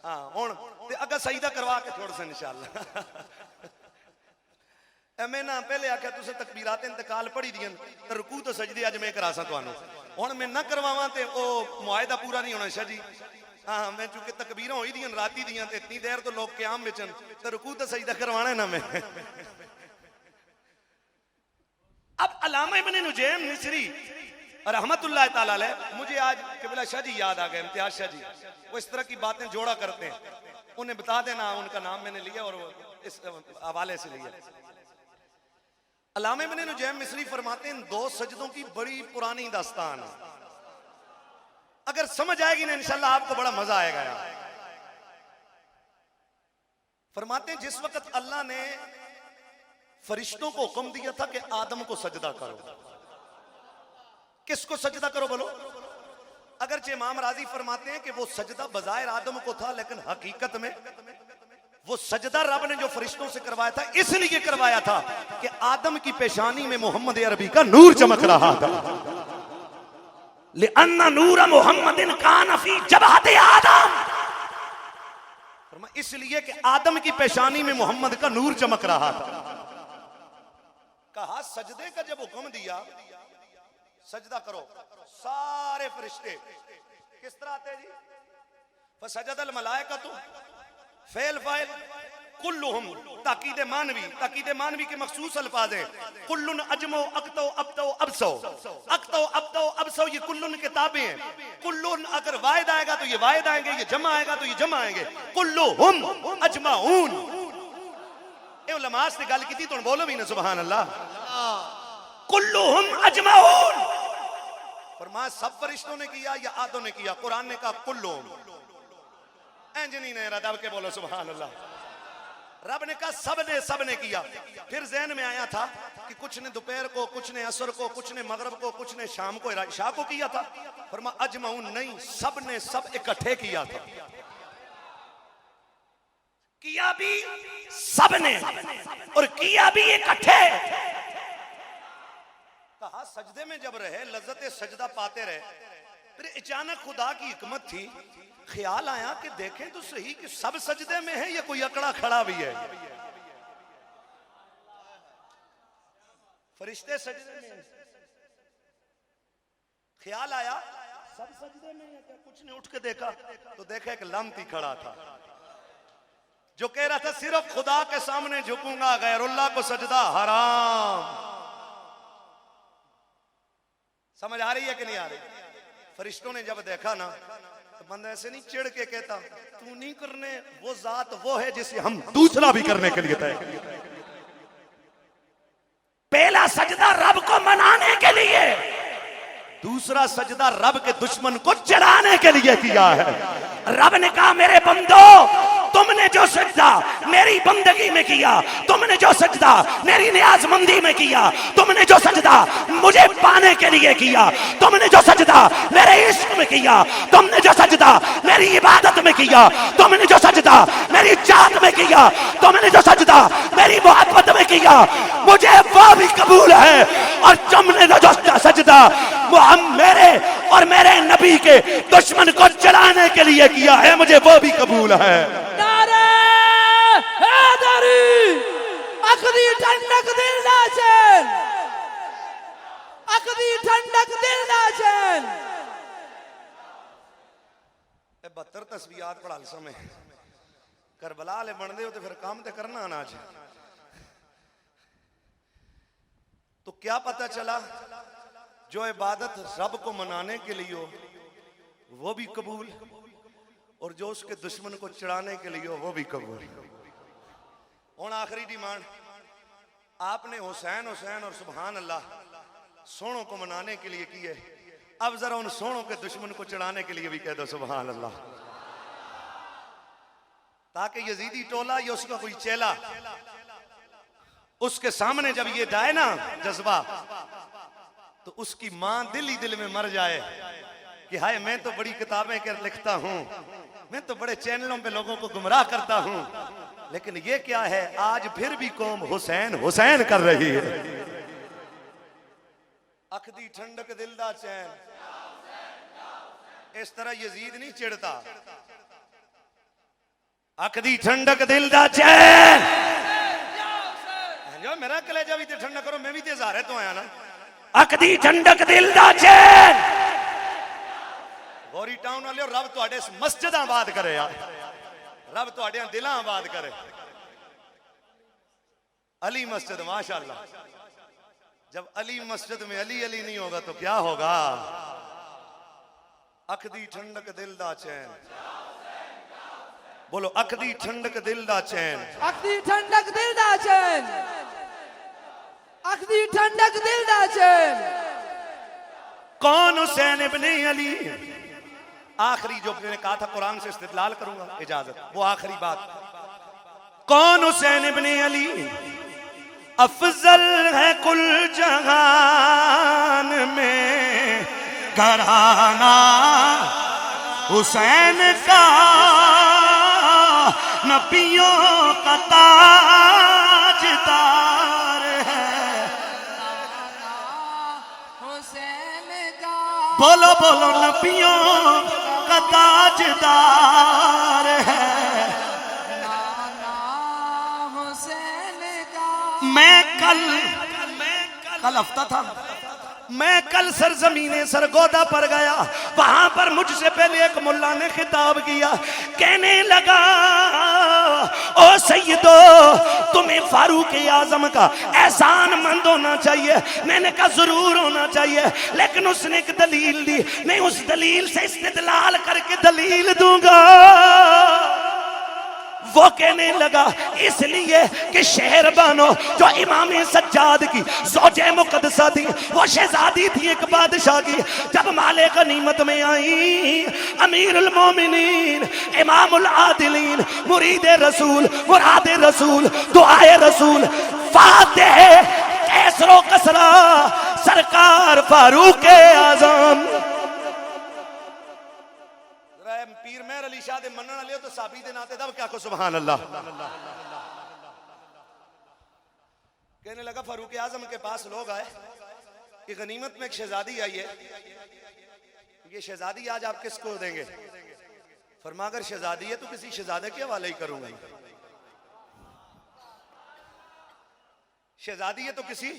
हाँ हुण ते अगा सजदा करवा के छोड़ सन इंशाअल्लाह। मैं ना पहले आख्या तुसे तकबीरात इंतकाल पढ़ी दियां, ते रुकू तो सजदे अज मैं करा सा तुहानू, हुण मैं ना करवावां ते ओ मुआयदा पूरा नहीं होना शाह जी। हाँ मैं चूंकि तकबीरां होई दियां राती दियां, ते इतनी देर तो लोग क़याम विचन, ते रुकू तो सजदा करवाना है ना मैं। अब अल्लामा इब्ने नुजैम मिस्री रहमतुल्लाह ताला अलैह, मुझे आज क़िबला शाह जी याद आ गए, इम्तियाज शाह जी, वो इस तरह की बातें जोड़ा करते हैं, उन्हें बता देना, उनका नाम मैंने लिया और इस हवाले से लिया। अल्लामा इब्ने नुजैम मिस्री फरमाते हैं 2 सजदों की बड़ी पुरानी दास्तान है, अगर समझ आएगी ना इंशाल्लाह आपको बड़ा मजा आएगा यार। फरमाते हैं जिस वक्त अल्लाह ने फरिश्तों को हुक्म दिया था कि आदम को सजदा करो, किसको सजदा करो बोलो? अगरचे इमाम राजी फरमाते हैं कि वो सजदा बजायर आदम को था, लेकिन हकीकत में वो सजदा रब ने जो फरिश्तों से करवाया था इसलिए करवाया था कि आदम की पेशानी में मोहम्मद अरबी का नूर चमक रहा था। लिअन्ना नूर मुहम्मदिन कान फी जबहत आदम, इसलिए कि आदम की पेशानी में मोहम्मद का नूर चमक रहा था। कहा सजदे का जब हुक्म दिया सजदा करो, सारे फरिश्ते किस तरह आते हैं जी? फसजदल मलाइकतु फेल फाइल कुल्लुहुम, ताकीद मानवी के मखसूस अल्फाज हैं। कुल्लुन अजमो अक्तो अब्तो अबसो, अक्तो अब्तो अबसो ये कुल्लुन के ताबे हैं। कुल्लुन अगर वाहिद आएगा तो ये वाहिद आएंगे, ये जमा आएगा तो ये जमा आएंगे। कुल्लुहुम अजमाऊन, ए उलमा से गल की थी तो बोलो भी ना सुभान अल्लाह। कुल्लुहुम अजमाऊन, फरमाया सब फरिश्तों ने किया या आदम ने किया? कुरान ने कहा कुल्लुहुम, इंजनी ने रदब के बोलो सुभान अल्लाह। रब ने कहा सबने किया। फिर ज़हन में आया था कि कुछ ने दोपहर को, कुछ ने असर को, कुछ ने मगरब को, कुछ ने शाम को, इशा को किया था। फरमाया अजमाउन नहीं, सबने सब इकट्ठे किया था। किया भी सबने और किया भी इकट्ठे। कहा सजदे में जब रहे, लज्जत सजदा पाते रहे, फिर अचानक खुदा की हिकमत थी, ख्याल आया कि देखें तो सही कि सब सजदे में है या कोई अकड़ा खड़ा भी है। फरिश्ते सजदे में हैं। ख्याल आया सब सजदे में है क्या, कुछ नहीं, उठ के देखा तो देखा एक लम्ती खड़ा था जो कह रहा था सिर्फ खुदा के सामने झुकूंगा, गैरुल्लाह को सजदा हराम। समझ आ रही है कि नहीं आ रही? फरिश्तों ने जब देखा ना तो बंदा ऐसे नहीं चिढ़ के कहता तू नहीं करने, वो जात वो है जिसे हम दूसरा भी करने के लिए तय।
पहला सजदा रब को मनाने के लिए,
दूसरा सजदा रब के दुश्मन को चढ़ाने के लिए किया है।
रब ने कहा मेरे बंदो, तुमने जो सजदा मेरी बंदगी में किया, तुमने जो सजदा मेरी नियाजमंदी में किया, तुमने जो सजदा मुझे पाने के लिए किया, तुमने जो सजदा मेरे इश्क में किया, तुमने जो सजदा मेरी इबादत में किया, तुमने जो सजदा मेरी जात में किया, तुमने जो सजदा मेरी मोहब्बत में किया, मुझे वो भी कबूल है। और तुमने जो सजदा वो हम मेरे और मेरे नबी के दुश्मन को चढ़ाने के लिए किया है, मुझे वो भी कबूल है।
नारे हैदरी, अखदी ठंडक दिल दा चैन, अखदी ठंडक दिल दा चैन।
72 तस्बीहात पढ़ा समय करबला ले बन दे हो तो फिर काम तो करना ना आज। तो क्या पता चला जो इबादत रब को मनाने के लिए हो वो भी कबूल, और जो उसके दुश्मन को चढ़ाने के लिए हो वो भी कबूल। और आखिरी डिमांड, आपने हुसैन हुसैन और सुभान अल्लाह सोनों को मनाने के लिए की है, अब जरा उन सोनों के दुश्मन को चढ़ाने के लिए भी कह दो सुभान अल्लाह, ताकि यजीदी टोला या उसका कोई चेला उसके सामने जब ये जाए ना जज्बा, तो उसकी मां दिल ही दिल में मर जाए कि हाय मैं तो बड़ी किताबें कर लिखता हूं, मैं तो बड़े चैनलों पे लोगों को गुमराह करता हूं, लेकिन ये क्या है, आज फिर भी कौम हुसैन हुसैन कर रही है। अखदी ठंडक दिल दा चैन, इस तरह यजीद नहीं चिढ़ता।
अखदी ठंडक दिल दा चैन,
जो मेरा कलेजा भी ते ठंडा करो, मैं भी ते ज़ारे तो आया ना।
अखदी ठंडक दिल दा चैन।
गौरी टाउन वाले रब तुहाडे मस्जिद आबाद करे यार, रब तुहाडे दिल आबाद करे। अली मस्जिद माशाअल्लाह, जब अली मस्जिद में अली अली नहीं होगा तो क्या होगा। अखदी ठंडक दिल दा चैन, बोलो अखदी ठंडक दिल दा चैन,
अखदी ठंडक दिल दा चैन, अखदी ठंडक दिल दा चैन।
कौन हुसैन इब्ने अली।
आखिरी जो मैंने कहा था कुरान से इस्तिदलाल करूंगा, इजाजत, वो आखिरी बात।
कौन हुसैन इब्ने अली, अफजल है कुल जहान में घराना हुसैन का, नबियों का ताजदार है।
हुसैन का,
बोलो बोलो नबियों का ताजदार है।
हुसैन का।
मैं कल हफ्ता था, मैं कल सरजमीने सरगोदा पर गया, वहां पर मुझसे पहले एक मुल्ला ने खिताब किया, कहने लगा ओ सैयदो तुम्हें फारूक आजम का एहसान मंद होना चाहिए। मैंने कहा जरूर होना चाहिए, लेकिन उसने एक दलील दी, मैं उस दलील से इस्तिदलाल करके दलील दूंगा। वो कहने लगा इसलिए कि शहरबानो जो इमाम सज्जाद की ज़ौजे मुक़द्दसा थी, वो शहजादी थी एक बादशाह की, जब माले गनीमत में आई अमीरुल मोमिनीन इमामुल आदिलीन मुरीद रसूल मुराद रसूल दुआए रसूल फातिह कैसरो कसरा सरकार फारूक आजम।
पीर मेहर अली शाह दे मनन वाले तो साबी दे नाते दब क्या को सुभान अल्लाह। कहने लगा फारूक आजम के पास लोग आए कि गनीमत में एक शहजादी आई है, ये शहजादी आज आप किसको देंगे? फरमा अगर शहजादी है तो किसी शहजादे के हवाले ही करूंगा। शहजादी है तो किसी,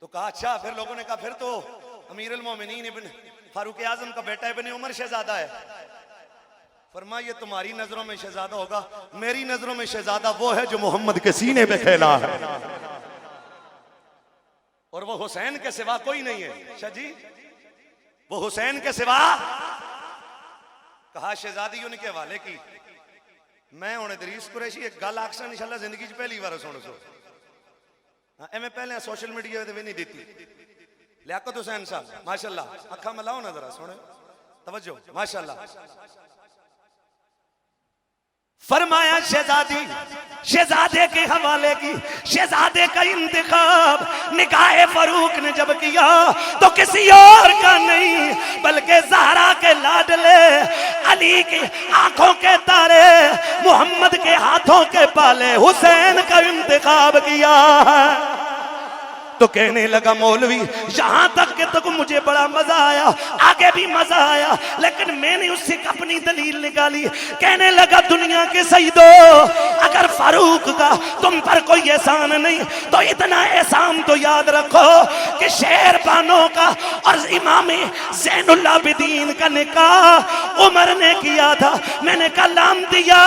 तो कहा अच्छा। फिर लोगों ने कहा फिर तो अमीर अल मोमिनीन इब्न फारूक आजम का बेटा इब्न उमर शहजादा है। फरमा ये तुम्हारी नजरों में शहजादा होगा, मेरी नजरों में शहजादा वो है जो मोहम्मद के सीने पे खेला है, और वो हुसैन के सिवा कोई नहीं है। शाह जी वो हुसैन के सिवा। कहा शहजादी उनके हवाले की। मैं हुण इदरीस कुरैशी एक गल आखसा इंशाअल्लाह जिंदगी च पहली बार सुन सो। हाँ मैं पहले सोशल मीडिया पे भी नहीं देती। लियाकत हुसैन साहब माशाल्लाह, अखा मिलाओ ना जरा, सुनो तवज्जो माशाल्लाह। फरमाया शहजादी, शहजादे के हवाले की। शहजादे का इंतखाब निगाह फरूक ने जब किया तो किसी और का नहीं बल्कि ज़हरा के लाडले अली की आंखों के तारे मोहम्मद के हाथों के पाले हुसैन का इंतखाब किया। तो कहने लगा मौलवी यहां तक के तो मुझे बड़ा मजा आया, आगे भी मजा आया, लेकिन मैंने उससे अपनी दलील निकाली। कहने लगा दुनिया के सईदों, अगर फारूक का तुम पर कोई एहसान नहीं तो इतना एहसान तो याद रखो कि शेर बानो का और इमाम ज़ैनुल आबिदीन का निकाह उमर ने किया था। मैंने कलाम दिया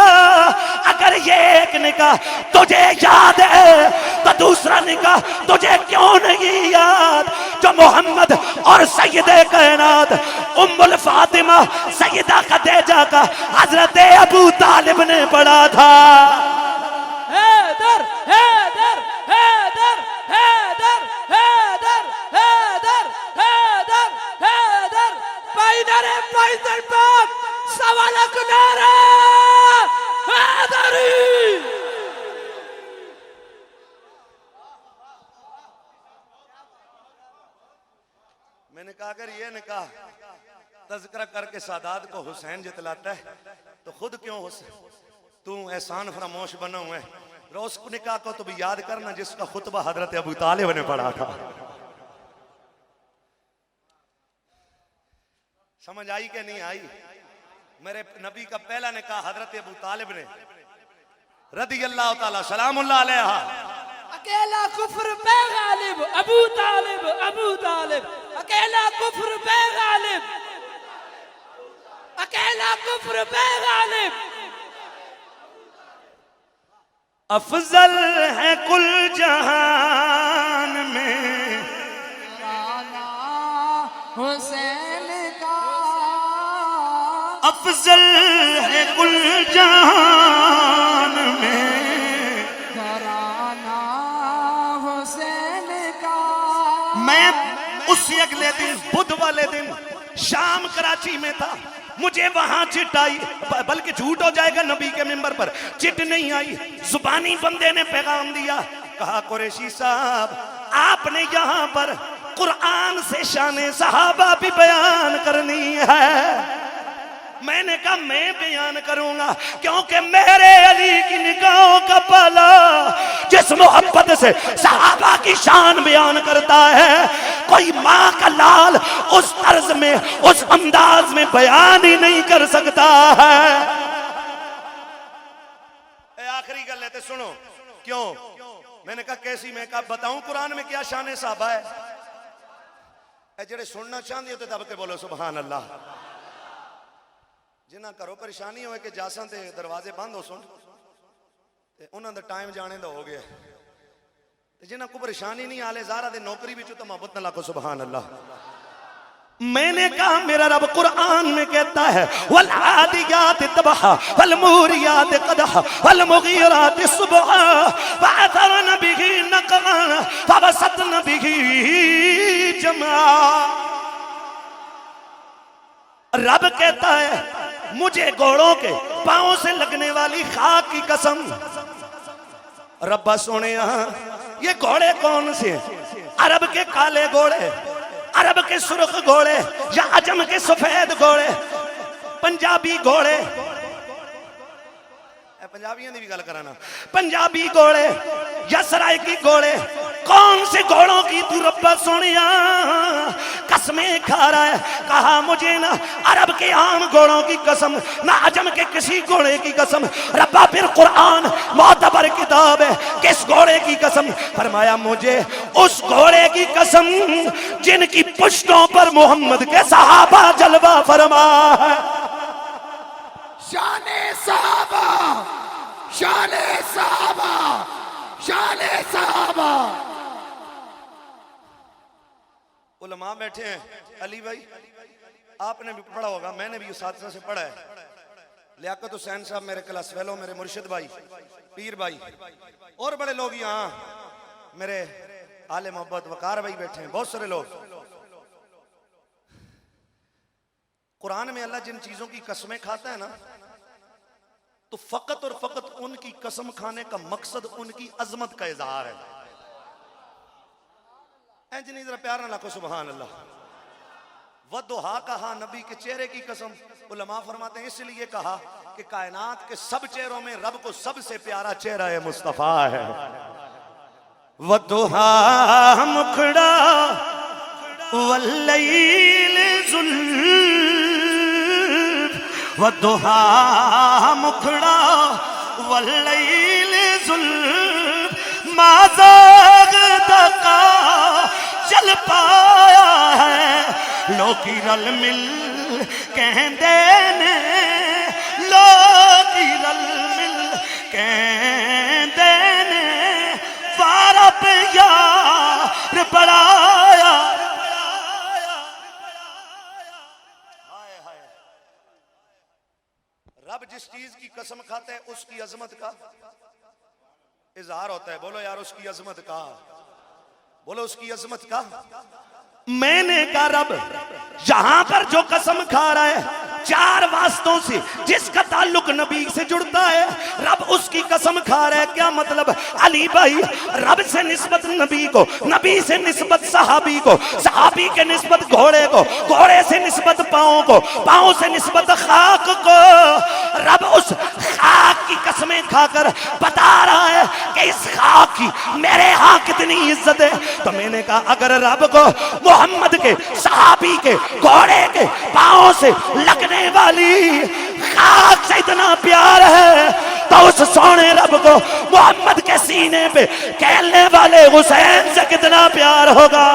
अगर ये एक निकाह तुझे याद है तो दूसरा निकाह तुझे क्यों नहीं याद जो मोहम्मद और सैयदे कायनात उम्मुल फातिमा सैयदा खदीजा का हजरत अबू तालिब ने पढ़ा था।
हैदर हैदर हैदर हैदर हैदर हैदर हैदर हैदर पैदर पैदर पाक सवालक नारा हैदरी।
मैंने कहा अगर ये निकाह तज़किरा करके सादात को हुसैन जितलाता है तो खुद क्यों तू एहसान फरामोश बना हुआ है। रोज निकाह को तो भी याद करना जिसका खुतबा हजरत अबू तालिब ने पढ़ा था। समझ आई कि नहीं आई? मेरे नबी का पहला निकाह हजरत अबू तालिब ने रदी अल्लाह ताला सलामुल्लाह अलैहा।
अकेला कुफ्र पे गालिब अबू तालिब, अबू तालिब अकेला कुफ्र पे गालिब, अकेला कुफ्र पे गालिब।
अफजल है कुल जहान में
हुसैन का,
अफजल है कुल जहान में मैं उसी अगले दिन बुध वाले दिन शाम कराची में था। मुझे वहां चिट आई, बल्कि झूठ हो जाएगा, नबी के मिंबर पर चिट नहीं आई, जुबानी बंदे ने पैगाम दिया। कहा कुरैशी साहब आपने यहाँ पर कुरान से शान सहाबा भी बयान करनी है। मैंने कहा मैं बयान करूंगा क्योंकि मेरे अली की निगाहों का पाला जिस मोहब्बत से सहाबा की शान बयान करता है कोई माँ का लाल उस तर्ज में उस अंदाज में बयान ही नहीं कर सकता है।
आखिरी गल है तो सुनो क्यों। मैंने कहा कैसी? मैं कहा बताऊं कुरान में क्या शान सहाबा है। जेड़े सुनना चाहते हो तो दब के बोलो सुभान अल्लाह। जिन्ना घरों परेशानी हो कि जासा ते दरवाजे बंद हो सुन ते उन्हां दा टाइम जाने दा हो गया। जिन्ना को परेशानी नहीं आले ज़ारा दे नौकरी भी तो मोहब्बत न लाखो सुभान अल्लाह।
मैंने कहा मेरा रब कुरान में कहता है वल आदियात तबहा वल मूरियात कदहा वल मुगीरात सुबहा फअथरन बिही नक़अन फवसतन बिही जमा। रब कहता है मुझे घोड़ों के पांवों से लगने वाली खाक की कसम। रब्बा सोने ये घोड़े कौन से? अरब के काले घोड़े, अरब के सुर्ख घोड़े या अजम के सफेद घोड़े, पंजाबी घोड़े।
पंजाबियों की भी गल कराना।
पंजाबी घोड़े या सरायकी घोड़े, कौन से घोड़ों की तू रब्बा सोनिया कसमें खा रहा है? कहा मुझे ना अरब के आम घोड़ों की कसम, ना अजम के किसी घोड़े की कसम। रब्बा फिर कुरान मोतबर किताब है, किस घोड़े की कसम? फरमाया मुझे उस घोड़े की कसम जिनकी पुश्तों पर मोहम्मद के सहाबा जलवा फरमा है।
शाने साहबा, शाने साहबा, शाने साहबा।
उलमा बैठे हैं। अली भाई आपने भी पढ़ा होगा, मैंने भी उस्ताद से पढ़ा है। लियाकत हुसैन साहब मेरे क्लास फेलो, मेरे मुर्शिद भाई, पीर भाई और बड़े लोग यहाँ, मेरे आले मोहब्बत वकार भाई बैठे हैं, बहुत सारे लोग। कुरान में अल्लाह जिन चीजों की कसमें खाता है ना, तो फकत और फकत उनकी कसम खाने का मकसद उनकी अजमत का इजहार है। नहीं जरा प्यार ना लाखो सुभान अल्लाह। वदुहा कहा नबी के चेहरे की कसम, उलमा फरमाते हैं इसलिए कहा कि कायनात के सब चेहरों में रब को सबसे प्यारा चेहरा है मुस्तफा है।
वदुहा मुखड़ा वल्लैल जुल्फ, वदुहा मुखड़ा वल्लैल जुल्फ, माज़ाग तका चल पाया है। लोकी रल मिल कहंदे ने, लोकी रल मिल कहंदे ने, वारा पे यार बढ़ाया।
रब जिस चीज की कसम खाता है उसकी अजमत का इजहार होता है। बोलो यार उसकी अजमत का, बोलो उसकी अजमत का।
मैंने कहा रब जहां पर जो कसम खा रहा है चार वास्तों से, जिसका ताल्लुक नबी से जुड़ता है, रब उसकी कसम खा रहा है। क्या मतलब? अली भाई रब से निस्बत नबी को, नबी से निस्बत सहाबी को, सहाबी के निस्बत घोड़े को, घोड़े से निस्बत पाँव को, पाँव से निस्बत खाक को। रब उस खाक की कसमें खाकर बता रहा है कि इस खाक की मेरे यहाँ कितनी इज्जत है। तो मैंने कहा अगर रब को मोहम्मद के, सहाबी के, घोड़े के पाँव से लगने वाली खाक से इतना प्यार है, तो उस सोने रब को मोहम्मद के सीने पे खेलने वाले हुसैन से कितना प्यार होगा।